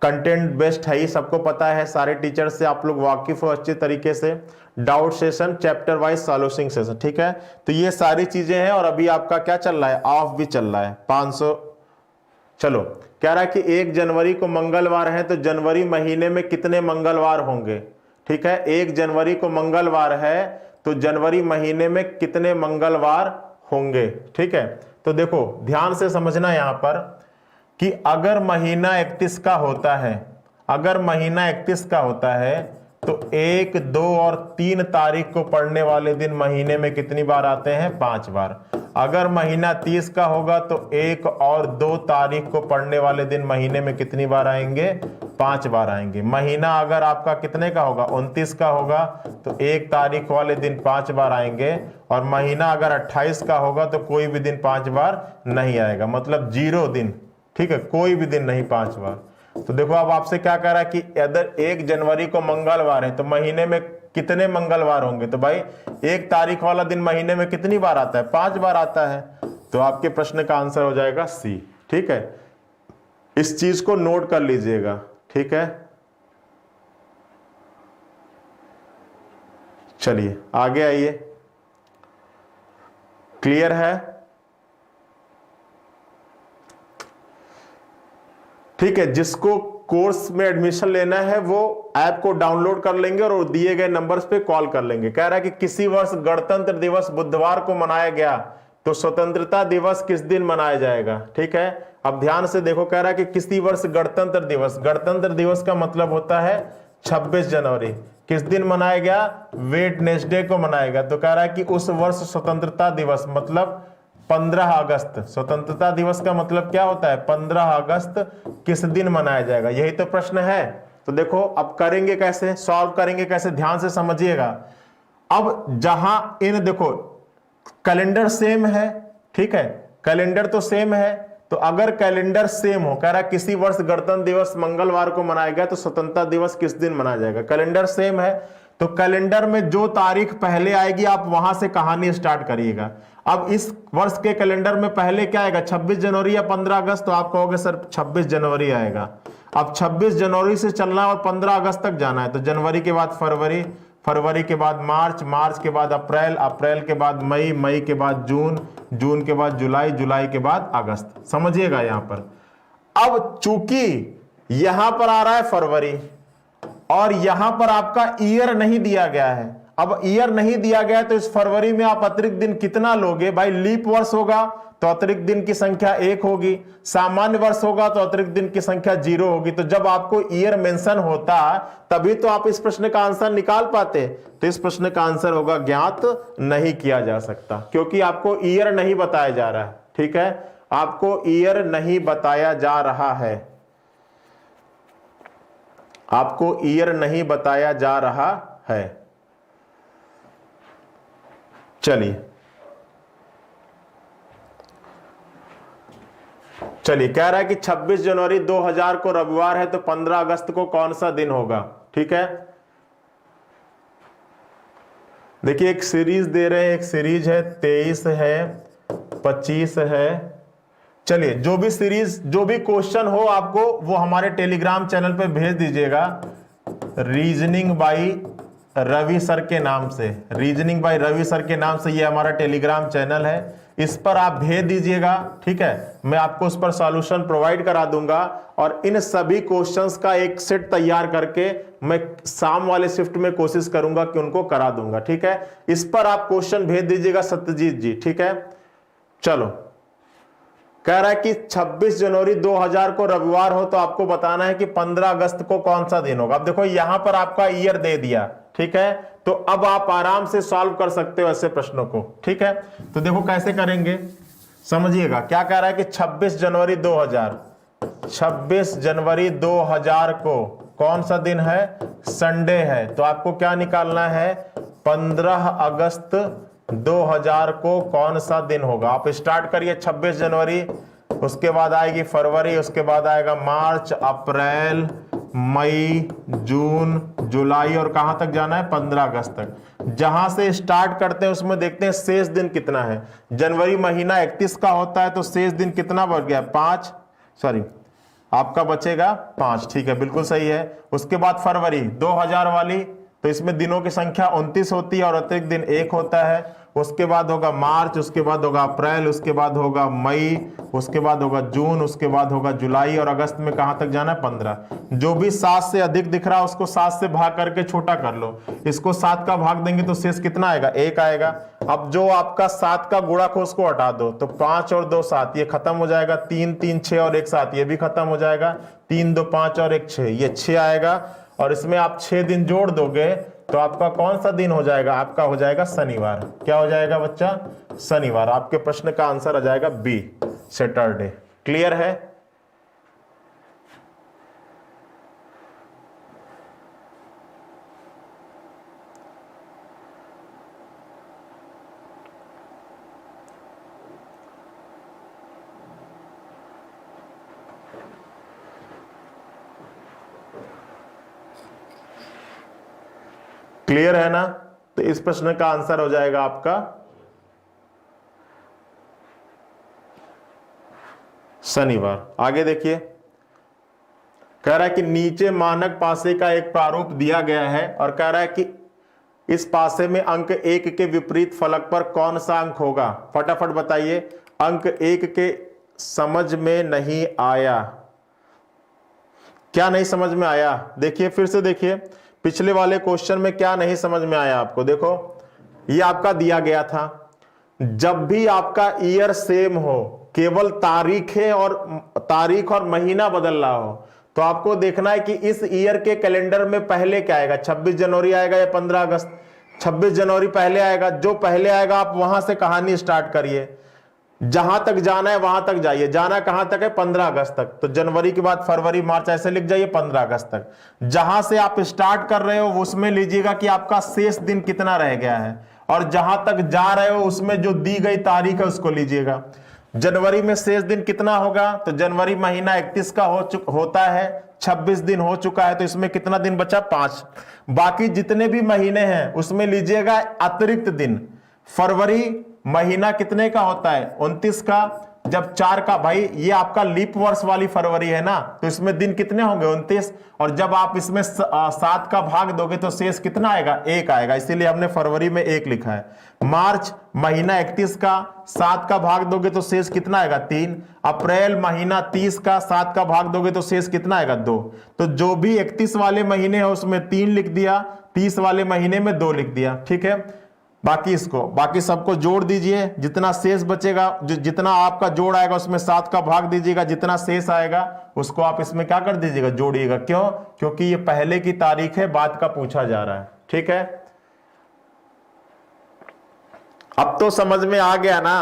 content based है ही, सबको पता है, सारे टीचर से आप लोग वाकिफ हो अच्छे तरीके से। Doubt session, chapter wise solution session, ठीक है। तो ये सारी चीजें हैं और अभी आपका क्या चल रहा है, ऑफ भी चल रहा है 500। चलो कह रहा है कि 1 जनवरी को मंगलवार है तो जनवरी महीने में कितने मंगलवार होंगे, ठीक है। 1 जनवरी को मंगलवार है तो जनवरी महीने में कितने मंगलवार होंगे, ठीक है। तो देखो ध्यान से समझना यहां पर कि अगर महीना 31 का होता है, अगर महीना 31 का होता है तो 1, 2 और 3 तारीख को पड़ने वाले दिन महीने में कितनी बार आते हैं, 5 बार। अगर महीना 30 का होगा तो 1 और 2 तारीख को पड़ने वाले दिन महीने में कितनी बार आएंगे, 5 बार आएंगे। महीना अगर आपका कितने का होगा, 29 का होगा तो 1 तारीख वाले दिन 5 बार आएंगे, और महीना अगर 28 का होगा तो कोई भी दिन 5 बार नहीं आएगा, मतलब 0 दिन, ठीक है, कोई भी दिन नहीं 5 बार। तो देखो अब आपसे क्या कह रहा है कि अगर 1 जनवरी को मंगलवार है तो महीने में कितने मंगलवार होंगे, तो भाई 1 तारीख वाला दिन महीने में कितनी बार आता है, 5 बार आता है। तो आपके प्रश्न का आंसर हो जाएगा सी, ठीक है। इस चीज को नोट कर लीजिएगा, ठीक है। चलिए आगे आइए, क्लियर है, ठीक है। जिसको कोर्स में एडमिशन लेना है वो ऐप को डाउनलोड कर लेंगे और दिए गए नंबर्स पे कॉल कर लेंगे। कह रहा है कि किसी वर्ष गणतंत्र दिवस बुधवार को मनाया गया तो स्वतंत्रता दिवस किस दिन मनाया जाएगा, ठीक है। अब ध्यान से देखो, कह रहा है कि किसी वर्ष गणतंत्र दिवस, गणतंत्र दिवस का मतलब होता है 26 जनवरी, किस दिन मनाया गया, वेडनेसडे को मनाया गया। तो कह रहा है कि उस वर्ष स्वतंत्रता दिवस मतलब 15 अगस्त, स्वतंत्रता दिवस का मतलब क्या होता है, 15 अगस्त किस दिन मनाया जाएगा, यही तो प्रश्न है। तो देखो अब करेंगे कैसे, सॉल्व करेंगे कैसे, ध्यान से समझिएगा। अब जहां इन देखो कैलेंडर सेम है, ठीक है, कैलेंडर तो सेम है, तो अगर कैलेंडर सेम हो, कह रहा है किसी वर्ष गणतंत्र दिवस मंगलवार को मनाया गया तो स्वतंत्रता दिवस किस दिन मनाया जाएगा, कैलेंडर सेम है, तो कैलेंडर में जो तारीख पहले आएगी आप वहां से कहानी स्टार्ट करिएगा। अब इस वर्ष के कैलेंडर में पहले क्या आएगा, 26 जनवरी या 15 अगस्त, तो आप कहोगे सर 26 जनवरी आएगा। अब 26 जनवरी से चलना और 15 अगस्त तक जाना है, तो जनवरी के बाद फरवरी, फरवरी के बाद मार्च, मार्च के बाद अप्रैल, अप्रैल के बाद मई, मई के बाद जून, जून के बाद जुलाई, जुलाई के बाद अगस्त। समझिएगा यहां पर। अब चूंकि यहां पर आ रहा है फरवरी और यहां पर आपका ईयर नहीं दिया गया है, अब ईयर नहीं दिया गया तो इस फरवरी में आप अतिरिक्त दिन कितना लोगे, भाई लीप वर्ष होगा तो अतिरिक्त दिन की संख्या 1 होगी, सामान्य वर्ष होगा तो अतिरिक्त दिन की संख्या 0 होगी। तो जब आपको ईयर मेंशन होता तभी तो आप इस प्रश्न का आंसर निकाल पाते। तो इस प्रश्न का आंसर होगा ज्ञात नहीं किया जा सकता, क्योंकि आपको ईयर नहीं बताया जा रहा है, ठीक है, आपको ईयर नहीं बताया जा रहा है, आपको ईयर नहीं बताया जा रहा है। चलिए चलिए, कह रहा है कि 26 जनवरी 2000 को रविवार है तो 15 अगस्त को कौन सा दिन होगा, ठीक है। देखिए एक सीरीज दे रहे हैं, एक सीरीज है 23 है, 25 है। चलिए जो भी सीरीज, जो भी क्वेश्चन हो आपको वो हमारे टेलीग्राम चैनल पे भेज दीजिएगा, रीजनिंग बाई रवि सर के नाम से, रीजनिंग बाय रवि सर के नाम से ये हमारा टेलीग्राम चैनल है, इस पर आप भेज दीजिएगा, ठीक है। मैं आपको उस पर सॉल्यूशन प्रोवाइड करा दूंगा और इन सभी क्वेश्चंस का एक सेट तैयार करके मैं शाम वाले शिफ्ट में कोशिश करूंगा कि उनको करा दूंगा, ठीक है। इस पर आप क्वेश्चन भेज दीजिएगा सत्यजीत जी, ठीक है। चलो कह रहा है कि 26 जनवरी 2000 को रविवार हो तो आपको बताना है कि 15 अगस्त को कौन सा दिन होगा। अब देखो यहां पर आपका ईयर दे दिया, ठीक है, तो अब आप आराम से सॉल्व कर सकते हो ऐसे प्रश्नों को, ठीक है। तो देखो कैसे करेंगे, समझिएगा। क्या कह रहा है कि 26 जनवरी 2000, 26 जनवरी 2000 को कौन सा दिन है, संडे है, तो आपको क्या निकालना है, 15 अगस्त 2000 को कौन सा दिन होगा। आप स्टार्ट करिए 26 जनवरी, उसके बाद आएगी फरवरी, उसके बाद आएगा मार्च, अप्रैल, मई, जून, जुलाई और कहां तक जाना है, 15 अगस्त तक। जहां से स्टार्ट करते हैं उसमें देखते हैं शेष दिन कितना है। जनवरी महीना 31 का होता है तो शेष दिन कितना बढ़ गया, 5, सॉरी आपका बचेगा 5। ठीक है, बिल्कुल सही है। उसके बाद फरवरी 2000 वाली, तो इसमें दिनों की संख्या 29 होती है और अतिरिक्त दिन 1 होता है। उसके बाद होगा मार्च, उसके बाद होगा अप्रैल, उसके बाद होगा मई, उसके बाद होगा जून, उसके बाद होगा जुलाई, और अगस्त में कहां तक जाना है? 15। जो भी 7 से अधिक दिख रहा है उसको 7 से भाग करके छोटा कर लो। इसको 7 का भाग देंगे तो शेष कितना आएगा? 1 आएगा। अब जो आपका 7 का गुणक हो उसको हटा दो, तो 5 और 2 7, ये खत्म हो जाएगा। 3 3 6 और 1 7, ये भी खत्म हो जाएगा। 3 2 5 और 1 6, ये 6 आएगा। और इसमें आप 6 दिन जोड़ दोगे तो आपका कौन सा दिन हो जाएगा? आपका हो जाएगा शनिवार। क्या हो जाएगा बच्चा? शनिवार। आपके प्रश्न का आंसर आ जाएगा बी, सैटरडे। क्लियर है? क्लियर है ना? तो इस प्रश्न का आंसर हो जाएगा आपका शनिवार। आगे देखिए, कह रहा है कि नीचे मानक पासे का एक प्रारूप दिया गया है और कह रहा है कि इस पासे में अंक 1 के विपरीत फलक पर कौन सा अंक होगा? फटाफट बताइए। अंक 1 के समझ में नहीं आया। क्या नहीं समझ में आया? देखिए, फिर से देखिए, पिछले वाले क्वेश्चन में क्या नहीं समझ में आया आपको? देखो, ये आपका दिया गया था, जब भी आपका ईयर सेम हो, केवल तारीख और महीना बदल रहा हो, तो आपको देखना है कि इस ईयर के कैलेंडर में पहले क्या आएगा? 26 जनवरी आएगा या 15 अगस्त? 26 जनवरी पहले आएगा। जो पहले आएगा आप वहां से कहानी स्टार्ट करिए, जहां तक जाना है वहां तक जाइए। जाना कहां तक है? 15 अगस्त तक। तो जनवरी के बाद फरवरी मार्च ऐसे लिख जाइए 15 अगस्त तक। जहां से आप स्टार्ट कर रहे हो उसमें लीजिएगा कि आपका शेष दिन कितना रह गया है, और जहां तक जा रहे हो उसमें जो दी गई तारीख है उसको लीजिएगा। जनवरी में शेष दिन कितना होगा? तो जनवरी महीना 31 का होता है, 26 दिन हो चुका है, तो इसमें कितना दिन बचा? 5। बाकी जितने भी महीने हैं उसमें लीजिएगा अतिरिक्त दिन। फरवरी महीना कितने का होता है? 29 का। जब 4 का, भाई ये आपका लीप वर्ष वाली फरवरी है ना, तो इसमें दिन कितने होंगे? 29। और जब आप इसमें 7 का भाग दोगे तो शेष कितना आएगा? 1 आएगा, इसीलिए हमने फरवरी में 1 लिखा है। मार्च महीना 31 का, 7 का भाग दोगे तो शेष कितना आएगा? 3। अप्रैल महीना 30 का, 7 का भाग दोगे तो शेष कितना आएगा? 2। तो जो भी 31 वाले महीने है उसमें 3 लिख दिया, 30 वाले महीने में 2 लिख दिया। ठीक है, बाकी सबको जोड़ दीजिए, जितना शेष बचेगा, जितना आपका जोड़ आएगा उसमें 7 का भाग दीजिएगा, जितना शेष आएगा उसको आप इसमें क्या कर दीजिएगा? जोड़िएगा। क्यों? क्योंकि ये पहले की तारीख है, बाद का पूछा जा रहा है। ठीक है, अब तो समझ में आ गया ना?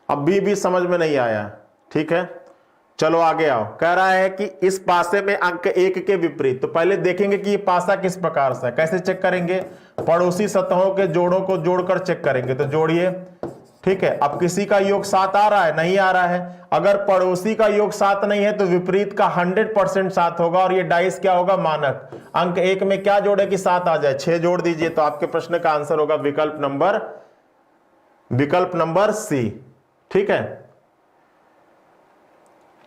अभी भी समझ में नहीं आया? ठीक है, चलो आगे आओ। कह रहा है कि इस पासे में अंक 1 के विपरीत, तो पहले देखेंगे कि ये पासा किस प्रकार से है। कैसे चेक करेंगे? पड़ोसी सतहों के जोड़ों को जोड़कर चेक करेंगे। तो जोड़िए। ठीक है, अब किसी का योग 7 आ रहा है? नहीं आ रहा है। अगर पड़ोसी का योग 7 नहीं है तो विपरीत का 100% 7 होगा, और ये डाइस क्या होगा? मानक। अंक 1 में क्या जोड़े कि 7 आ जाए? 6 जोड़ दीजिए। तो आपके प्रश्न का आंसर होगा विकल्प नंबर सी। ठीक है,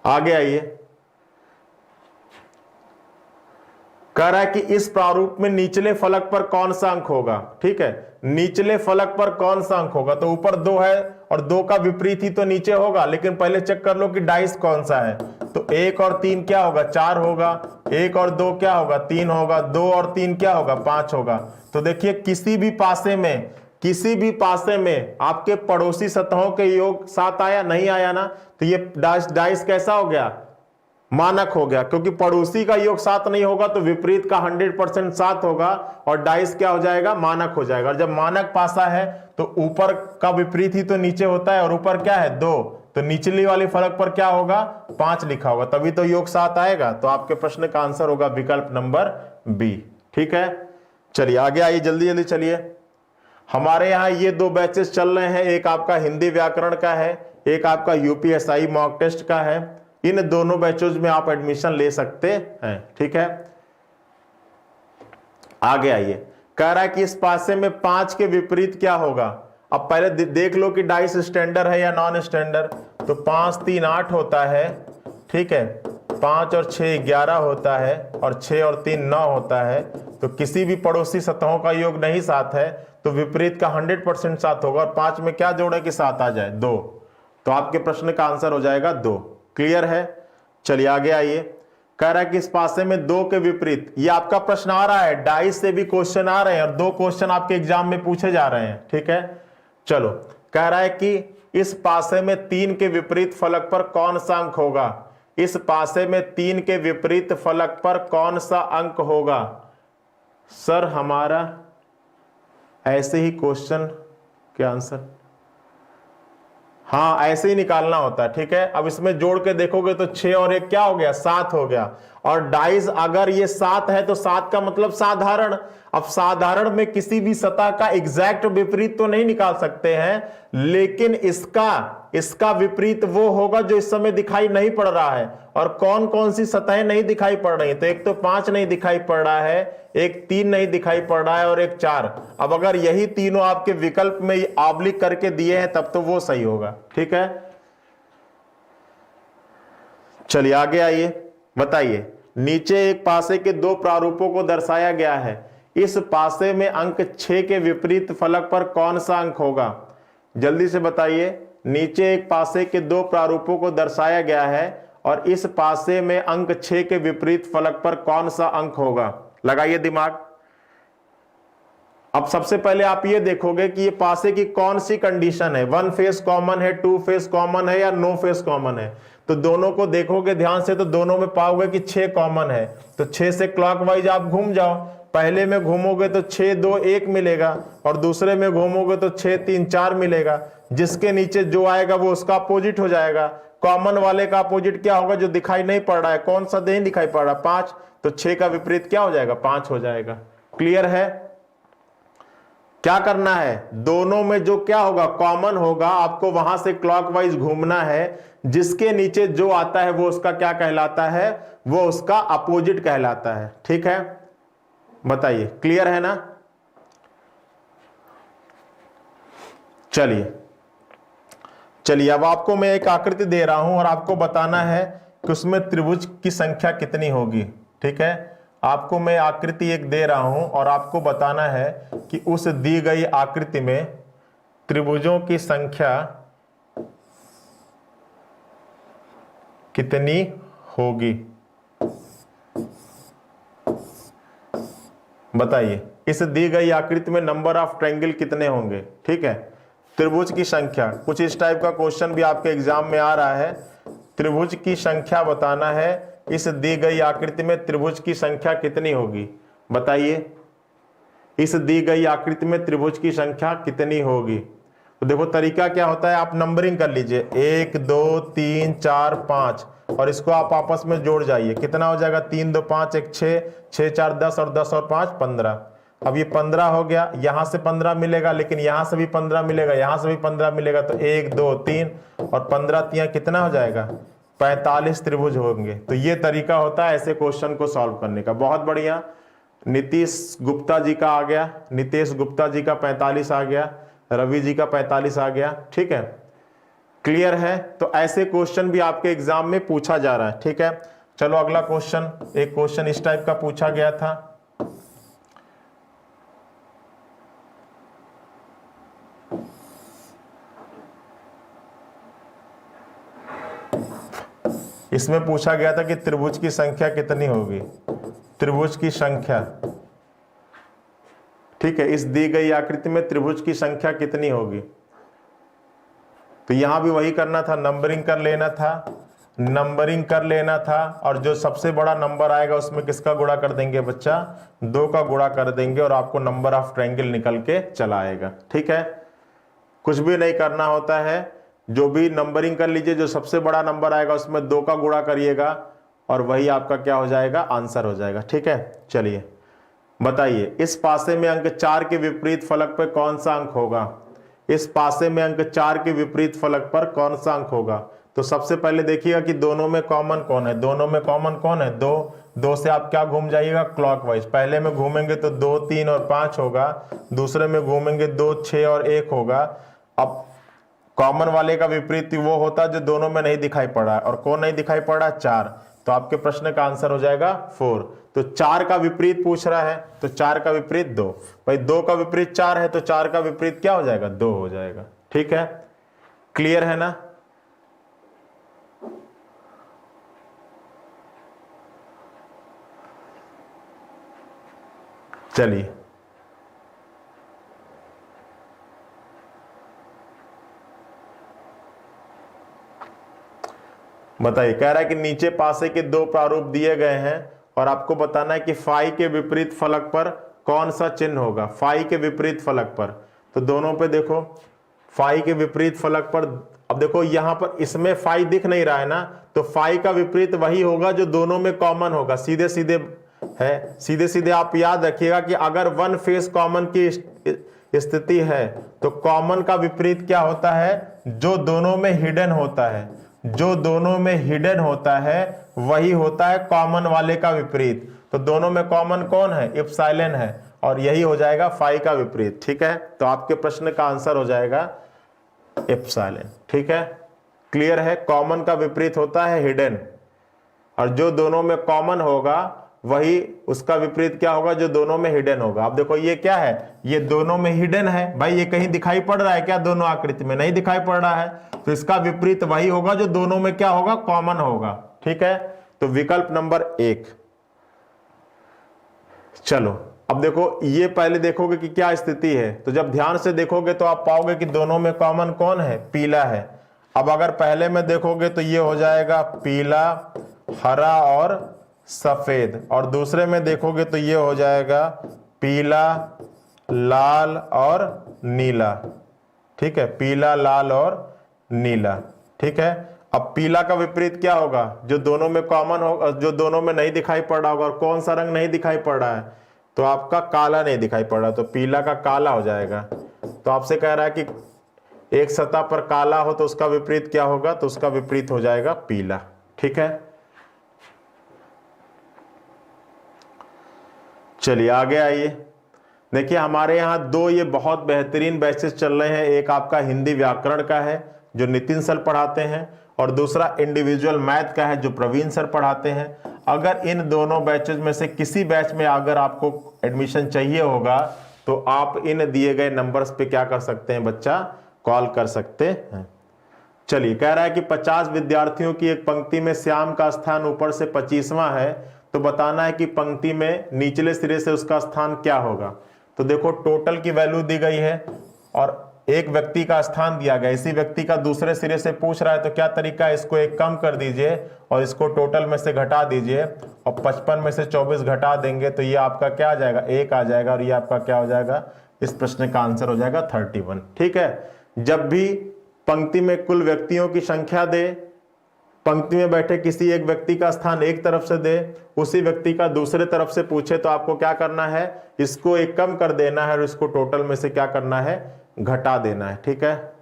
आगे आइए। कह रहा है कि इस प्रारूप में निचले फलक पर कौन सा अंक होगा? ठीक है, निचले फलक पर कौन सा अंक होगा? तो ऊपर 2 है और 2 का विपरीत ही तो नीचे होगा, लेकिन पहले चेक कर लो कि डाइस कौन सा है। तो 1 और 3 क्या होगा? 4 होगा। 1 और 2 क्या होगा? 3 होगा। 2 और 3 क्या होगा? 5 होगा। तो देखिए, किसी भी पासे में आपके पड़ोसी सतहों के योग 7 आया? नहीं आया ना? तो ये डाइस कैसा हो गया? मानक हो गया, क्योंकि पड़ोसी का योग 7 नहीं होगा तो विपरीत का 100% 7 होगा, और डाइस क्या हो जाएगा? मानक हो जाएगा। और जब मानक पासा है तो ऊपर का विपरीत ही तो नीचे होता है, और ऊपर क्या है? 2, तो निचली वाली फलक पर क्या होगा? 5 लिखा होगा, तभी तो योग 7 आएगा। तो आपके प्रश्न का आंसर होगा विकल्प नंबर बी। ठीक है, चलिए आगे आइए, जल्दी जल्दी चलिए। हमारे यहाँ ये 2 बैचेस चल रहे हैं, एक आपका हिंदी व्याकरण का है, एक आपका यूपीएसआई मॉक टेस्ट का है। इन दोनों बैचेस में आप एडमिशन ले सकते हैं। ठीक है, आगे आइए। कह रहा है कि इस पासे में 5 के विपरीत क्या होगा? अब पहले देख लो कि डाइस स्टैंडर्ड है या नॉन स्टैंडर्ड। तो 5 3 8 होता है। ठीक है, 5 और 6 11 होता है और 6 और 3 9 होता है, तो किसी भी पड़ोसी सतहों का योग नहीं 7 है, तो विपरीत का 100% 7 होगा। और 5 में क्या जोड़े कि 7 आ जाए? 2। तो आपके प्रश्न का आंसर हो जाएगा 2। क्लियर है? चलिए आगे आइए। कह रहा है कि इस पासे में 2 के विपरीत, ये आपका प्रश्न आ रहा है, डाइस से भी क्वेश्चन आ रहे हैं और 2 क्वेश्चन आपके एग्जाम में पूछे जा रहे हैं। ठीक है, चलो। कह रहा है कि इस पासे में 3 के विपरीत फलक पर कौन सा अंक होगा? इस पासे में 3 के विपरीत फलक पर कौन सा अंक होगा? सर हमारा ऐसे ही क्वेश्चन के आंसर, हाँ ऐसे ही निकालना होता है। ठीक है, अब इसमें जोड़ के देखोगे तो 6 और 1 क्या हो गया? 7 हो गया। और डाइस अगर ये 7 है तो 7 का मतलब साधारण। अब साधारण में किसी भी सतह का एग्जैक्ट विपरीत तो नहीं निकाल सकते हैं, लेकिन इसका विपरीत वो होगा जो इस समय दिखाई नहीं पड़ रहा है। और कौन कौन सी सतहें नहीं दिखाई पड़ रही? तो एक तो 5 नहीं दिखाई पड़ रहा है, एक 3 नहीं दिखाई पड़ रहा है और एक 4। अब अगर यही तीनों आपके विकल्प में ऑब्लिक करके दिए हैं तब तो वो सही होगा। ठीक है, चलिए आगे आइए। बताइए, नीचे एक पासे के 2 प्रारूपों को दर्शाया गया है। इस पासे में अंक 6 के विपरीत फलक पर कौन सा अंक होगा? जल्दी से बताइए। नीचे एक पासे के 2 प्रारूपों को दर्शाया गया है और इस पासे में अंक 6 के विपरीत फलक पर कौन सा अंक होगा? लगाइए दिमाग। अब सबसे पहले आप ये देखोगे कि ये पासे की कौन सी कंडीशन है, 1 फेस कॉमन है, 2 फेस कॉमन है या नो फेस कॉमन है। तो दोनों को देखोगे ध्यान से तो दोनों में पाओगे कि 6 कॉमन है। तो 6 से क्लॉकवाइज आप घूम जाओ। पहले में घूमोगे तो 6 2 1 मिलेगा और दूसरे में घूमोगे तो 6 3 4 मिलेगा। जिसके नीचे जो आएगा वो उसका अपोजिट हो जाएगा। कॉमन वाले का अपोजिट क्या होगा? जो दिखाई नहीं पड़ रहा है। कौन सा नहीं दिखाई पड़ रहा? 5। तो 6 का विपरीत क्या हो जाएगा? 5 हो जाएगा। क्लियर है? क्या करना है? दोनों में जो क्या होगा? कॉमन होगा। आपको वहां से क्लॉकवाइज घूमना है। जिसके नीचे जो आता है वो उसका क्या कहलाता है? वो उसका अपोजिट कहलाता है। ठीक है, बताइए क्लियर है ना? चलिए अब आपको मैं एक आकृति दे रहा हूं और आपको बताना है कि उसमें त्रिभुज की संख्या कितनी होगी। ठीक है, आपको मैं आकृति एक दे रहा हूं और आपको बताना है कि उस दी गई आकृति में त्रिभुजों की संख्या कितनी होगी। बताइए, इस दी गई आकृति में नंबर ऑफ ट्रायंगल कितने होंगे। ठीक है, त्रिभुज की संख्या, कुछ इस टाइप का क्वेश्चन भी आपके एग्जाम में आ रहा है। त्रिभुज की संख्या बताना है, इस दी गई आकृति में त्रिभुज की संख्या कितनी होगी। बताइए, इस दी गई आकृति में त्रिभुज की संख्या कितनी होगी। तो देखो तरीका क्या होता है, आप नंबरिंग कर लीजिए 1 2 3 4 5 और इसको आप आपस में जोड़ जाइए। कितना हो जाएगा? 3 2 5 1 6 6 4 10 और 10 और 5 15। अब ये 15 हो गया। यहां से 15 मिलेगा, लेकिन यहां से भी 15 मिलेगा, यहां से भी 15 मिलेगा। तो 1 2 3 और 15 3 कितना हो जाएगा? 45 त्रिभुज होंगे। तो ये तरीका होता है ऐसे क्वेश्चन को सॉल्व करने का। बहुत बढ़िया। नीतीश गुप्ता जी का आ गया, नितेश गुप्ता जी का 45 आ गया, रवि जी का 45 आ गया। ठीक है, क्लियर है? तो ऐसे क्वेश्चन भी आपके एग्जाम में पूछा जा रहा है। ठीक है, चलो अगला क्वेश्चन। एक क्वेश्चन इस टाइप का पूछा गया था। इसमें पूछा गया था कि त्रिभुज की संख्या कितनी होगी। त्रिभुज की संख्या, ठीक है, इस दी गई आकृति में त्रिभुज की संख्या कितनी होगी। तो यहां भी वही करना था, नंबरिंग कर लेना था और जो सबसे बड़ा नंबर आएगा उसमें किसका गुणा कर देंगे बच्चा? 2 का गुणा कर देंगे और आपको नंबर ऑफ ट्रायंगल निकल के चला आएगा। ठीक है, कुछ भी नहीं करना होता है, जो भी नंबरिंग कर लीजिए, जो सबसे बड़ा नंबर आएगा उसमें 2 का गुणा करिएगा और वही आपका क्या हो जाएगा? आंसर हो जाएगा। ठीक है, चलिए बताइए, इस पासे में अंक 4 के विपरीत फलक पर कौन सा अंक होगा। इस पासे में अंक 4 के विपरीत फलक पर कौन सा अंक होगा। तो सबसे पहले देखिएगा कि दोनों में कॉमन कौन है। दोनों में कॉमन कौन है? 2 से आप क्या घूम जाइएगा? क्लॉकवाइज। पहले में घूमेंगे तो 2 3 और 5 होगा, दूसरे में घूमेंगे 2 6 और 1 होगा। अब कॉमन वाले का विपरीत वो होता है जो दोनों में नहीं दिखाई पड़ रहा है, और कौन नहीं दिखाई पड़ रहा है? 4। तो आपके प्रश्न का आंसर हो जाएगा 4। तो 4 का विपरीत पूछ रहा है, तो 4 का विपरीत 2। भाई 2 का विपरीत 4 है, तो 4 का विपरीत क्या हो जाएगा? 2 हो जाएगा। ठीक है, क्लियर है ना? चलिए बताइए, कह रहा है कि नीचे पासे के 2 प्रारूप दिए गए हैं और आपको बताना है कि फाई के विपरीत फलक पर कौन सा चिन्ह होगा। फाई के विपरीत फलक पर, तो दोनों पे देखो, फाई के विपरीत फलक पर, अब देखो यहां पर इसमें फाई दिख नहीं रहा है ना, तो फाई का विपरीत वही होगा जो दोनों में कॉमन होगा। सीधे सीधे है, सीधे सीधे आप याद रखिएगा कि अगर वन फेस कॉमन की स्थिति है तो कॉमन का विपरीत क्या होता है? जो दोनों में हिडन होता है, जो दोनों में हिडन होता है वही होता है कॉमन वाले का विपरीत। तो दोनों में कॉमन कौन है? इप्सिलॉन है, और यही हो जाएगा फाई का विपरीत। ठीक है, तो आपके प्रश्न का आंसर हो जाएगा इप्सिलॉन। ठीक है, क्लियर है? कॉमन का विपरीत होता है हिडन, और जो दोनों में कॉमन होगा वही उसका विपरीत क्या होगा? जो दोनों में हिडन होगा। अब देखो ये क्या है? ये दोनों में हिडन है। भाई ये कहीं दिखाई पड़ रहा है क्या? दोनों आकृति में नहीं दिखाई पड़ रहा है, तो इसका विपरीत वही होगा जो दोनों में क्या होगा? कॉमन होगा। ठीक है, तो विकल्प नंबर 1। चलो अब देखो, ये पहले देखोगे कि क्या स्थिति है, तो जब ध्यान से देखोगे तो आप पाओगे कि दोनों में कॉमन कौन है? पीला है। अब अगर पहले में देखोगे तो ये हो जाएगा पीला, हरा और सफेद, और दूसरे में देखोगे तो ये हो जाएगा पीला, लाल और नीला। ठीक है, पीला, लाल और नीला। ठीक है, अब पीला का विपरीत क्या होगा? जो दोनों में कॉमन होगा, जो दोनों में नहीं दिखाई पड़ रहा होगा। और कौन सा रंग नहीं दिखाई पड़ रहा है? तो आपका काला नहीं दिखाई पड़ रहा, तो पीला का काला हो जाएगा। तो आपसे कह रहा है कि एक सतह पर काला हो तो उसका विपरीत क्या होगा? तो उसका विपरीत हो जाएगा पीला। ठीक है, चलिए आगे आइए। देखिए हमारे यहाँ 2 ये बहुत बेहतरीन बैचेस चल रहे हैं। एक आपका हिंदी व्याकरण का है जो नितिन सर पढ़ाते हैं, और दूसरा इंडिविजुअल मैथ का है जो प्रवीण सर पढ़ाते हैं। अगर इन दोनों बैचेस में से किसी बैच में अगर आपको एडमिशन चाहिए होगा तो आप इन दिए गए नंबर्स पे क्या कर सकते हैं बच्चा? कॉल कर सकते हैं। चलिए, कह रहा है कि 50 विद्यार्थियों की एक पंक्ति में श्याम का स्थान ऊपर से 25वां है, तो बताना है कि पंक्ति में निचले सिरे से उसका स्थान क्या होगा। तो देखो टोटल की वैल्यू दी गई है और एक व्यक्ति का स्थान दिया गया, इसी व्यक्ति का दूसरे सिरे से पूछ रहा है, तो क्या तरीका है? इसको एक कम कर दीजिए और इसको टोटल में से घटा दीजिए, और 55 में से 24 घटा देंगे तो ये आपका क्या आ जाएगा? 1 आ जाएगा, और ये आपका क्या हो जाएगा? इस प्रश्न का आंसर हो जाएगा 31। ठीक है, जब भी पंक्ति में कुल व्यक्तियों की संख्या दे, पंक्ति में बैठे किसी एक व्यक्ति का स्थान एक तरफ से दे, उसी व्यक्ति का दूसरे तरफ से पूछे, तो आपको क्या करना है? इसको एक कम कर देना है और इसको टोटल में से क्या करना है? घटा देना है। ठीक है,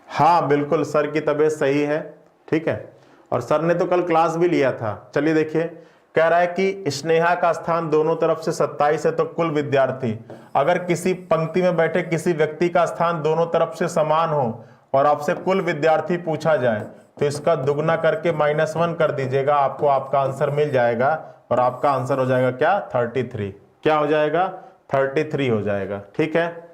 हाँ बिल्कुल, सर की तबीयत सही है। ठीक है, और सर ने तो कल क्लास भी लिया था। चलिए देखिए, कह रहा है कि स्नेहा का स्थान दोनों तरफ से 27 है, तो कुल विद्यार्थी, अगर किसी पंक्ति में बैठे किसी व्यक्ति का स्थान दोनों तरफ से समान हो और आपसे कुल विद्यार्थी पूछा जाए, तो इसका दुगना करके -1 कर दीजिएगा, आपको आपका आंसर मिल जाएगा, और आपका आंसर हो जाएगा क्या? 33। क्या हो जाएगा? 33 हो जाएगा। ठीक है,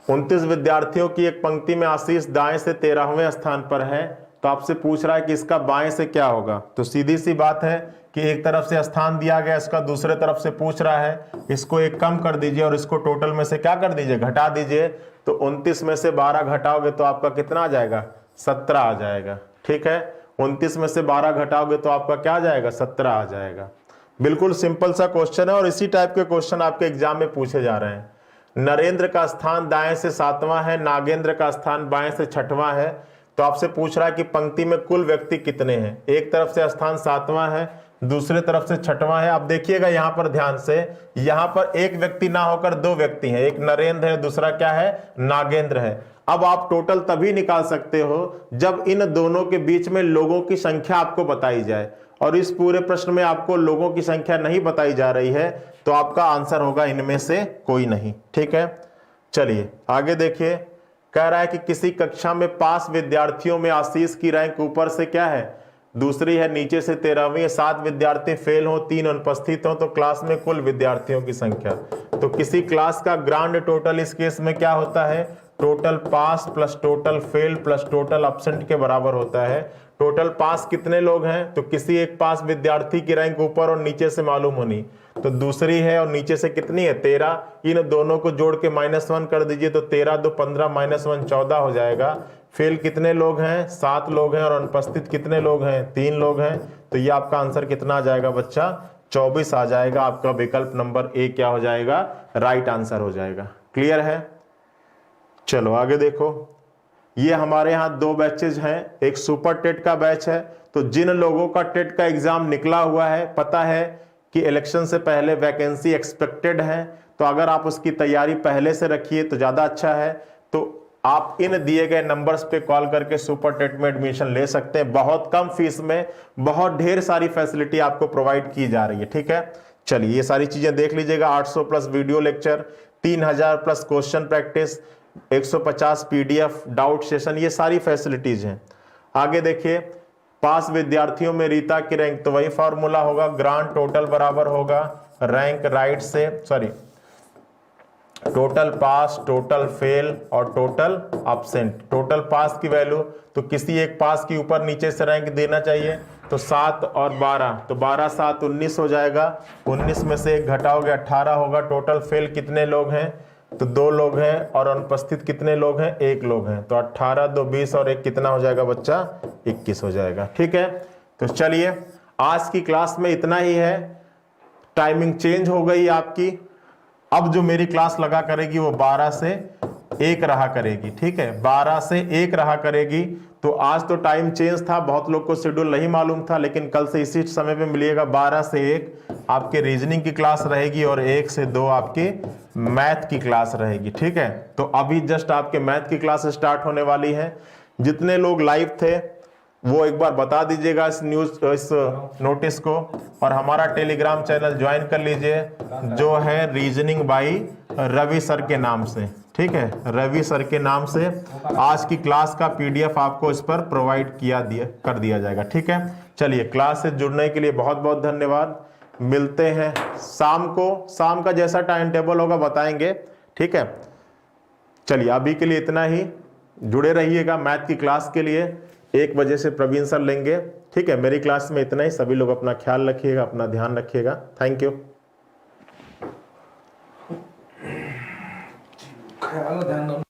29 विद्यार्थियों की एक पंक्ति में आशीष दाएं से 13वें स्थान पर है, तो आपसे पूछ रहा है कि इसका बाएं से क्या होगा। तो सीधी सी बात है कि एक तरफ से स्थान दिया गया, इसका दूसरे तरफ से पूछ रहा है, इसको एक कम कर दीजिए और इसको टोटल में से क्या कर दीजिए? घटा दीजिए। तो 29 में से 12 घटाओगे तो आपका कितना आ जाएगा? 17 आ जाएगा। ठीक है, 29 में से 12 घटाओगे तो आपका क्या आ जाएगा? 17 आ जाएगा। बिल्कुल सिंपल सा क्वेश्चन है, और इसी टाइप के क्वेश्चन आपके एग्जाम में पूछे जा रहे हैं। नरेंद्र का स्थान दाएं से 7वां है, नागेंद्र का स्थान बाएं से 6वां है, तो आपसे पूछ रहा है कि पंक्ति में कुल व्यक्ति कितने हैं। एक तरफ से स्थान 7वां है, दूसरे तरफ से 6वां है। अब देखिएगा यहाँ पर ध्यान से, यहाँ पर एक व्यक्ति ना होकर 2 व्यक्ति हैं, एक नरेंद्र है, दूसरा क्या है? नागेंद्र है। अब आप टोटल तभी निकाल सकते हो जब इन दोनों के बीच में लोगों की संख्या आपको बताई जाए, और इस पूरे प्रश्न में आपको लोगों की संख्या नहीं बताई जा रही है, तो आपका आंसर होगा इनमें से कोई नहीं। ठीक है, चलिए आगे देखिए, कह रहा है कि किसी कक्षा में पास विद्यार्थियों में आशीष की रैंक ऊपर से क्या है, दूसरी है, नीचे से 13वीं, 7 विद्यार्थी फेल हो, 3 अनुपस्थित हो, तो क्लास में कुल विद्यार्थियों की संख्या। तो किसी क्लास का ग्रांड टोटल इस केस में क्या होता है, total pass plus total fail plus total absent के बराबर होता है। टोटल पास कितने लोग हैं, तो किसी एक पास विद्यार्थी की रैंक ऊपर और नीचे से मालूम होनी, तो दूसरी है और नीचे से कितनी है 13, इन दोनों को जोड़ के -1 कर दीजिए, तो 13 2 15 -1 14 हो जाएगा। फेल कितने लोग हैं, 7 लोग हैं, और अनुपस्थित कितने लोग हैं, 3 लोग हैं। तो ये आपका आंसर कितना आ जाएगा बच्चा, 24 आ जाएगा। आपका विकल्प नंबर ए क्या हो जाएगा, राइट आंसर हो जाएगा। क्लियर है? चलो आगे देखो, ये हमारे यहाँ 2 बैचेज हैं, एक सुपर टेट का बैच है। तो जिन लोगों का टेट का एग्जाम निकला हुआ है, पता है कि इलेक्शन से पहले वैकेंसी एक्सपेक्टेड है, तो अगर आप उसकी तैयारी पहले से रखिए तो ज़्यादा अच्छा है। तो आप इन दिए गए नंबर्स पे कॉल करके सुपर टेट में एडमिशन ले सकते हैं। बहुत कम फीस में बहुत ढेर सारी फैसिलिटी आपको प्रोवाइड की जा रही है। ठीक है, चलिए ये सारी चीज़ें देख लीजिएगा। 800 plus video lecture, 3000 plus question practice, 150 PDF, doubt session, ये सारी फैसिलिटीज हैं। आगे देखिए, पास विद्यार्थियों में रीता की रैंक, तो वही फॉर्मूला होगा, ग्रांड टोटल बराबर होगा रैंक राइट से, सॉरी टोटल पास, टोटल फेल और टोटल एब्सेंट। टोटल पास की वैल्यू, तो किसी एक पास की ऊपर नीचे से रैंक देना चाहिए, तो 7 और 12, तो 12 7 19 हो जाएगा। 19 में से 1 घटाओगे 18 होगा। टोटल फेल कितने लोग हैं, तो 2 लोग हैं, और अनुपस्थित कितने लोग हैं, 1 लोग हैं। तो 18 2 20 और 1 कितना हो जाएगा बच्चा, 21 हो जाएगा। ठीक है, तो चलिए आज की क्लास में इतना ही है। टाइमिंग चेंज हो गई आपकी, अब जो मेरी क्लास लगा करेगी वो 12 से 1 रहा करेगी। ठीक है, 12 से 1 रहा करेगी। तो आज तो टाइम चेंज था, बहुत लोग को शेड्यूल नहीं मालूम था, लेकिन कल से इसी समय पे मिलिएगा। 12 से 1 आपके रीजनिंग की क्लास रहेगी और 1 से 2 आपकी मैथ की क्लास रहेगी। ठीक है, तो अभी जस्ट आपके मैथ की क्लास स्टार्ट होने वाली है। जितने लोग लाइव थे वो एक बार बता दीजिएगा इस नोटिस को, और हमारा टेलीग्राम चैनल ज्वाइन कर लीजिए जो है रीजनिंग बाई रवि सर के नाम से। ठीक है, रवि सर के नाम से आज की क्लास का पीडीएफ आपको इस पर प्रोवाइड कर दिया जाएगा। ठीक है, चलिए क्लास से जुड़ने के लिए बहुत बहुत धन्यवाद। मिलते हैं शाम को, शाम का जैसा टाइम टेबल होगा बताएंगे। ठीक है, चलिए अभी के लिए इतना ही। जुड़े रहिएगा मैथ की क्लास के लिए, 1 बजे से प्रवीण सर लेंगे। ठीक है, मेरी क्लास में इतना ही। सभी लोग अपना ख्याल रखिएगा, अपना ध्यान रखिएगा। Thank you. ख्याल ध्यान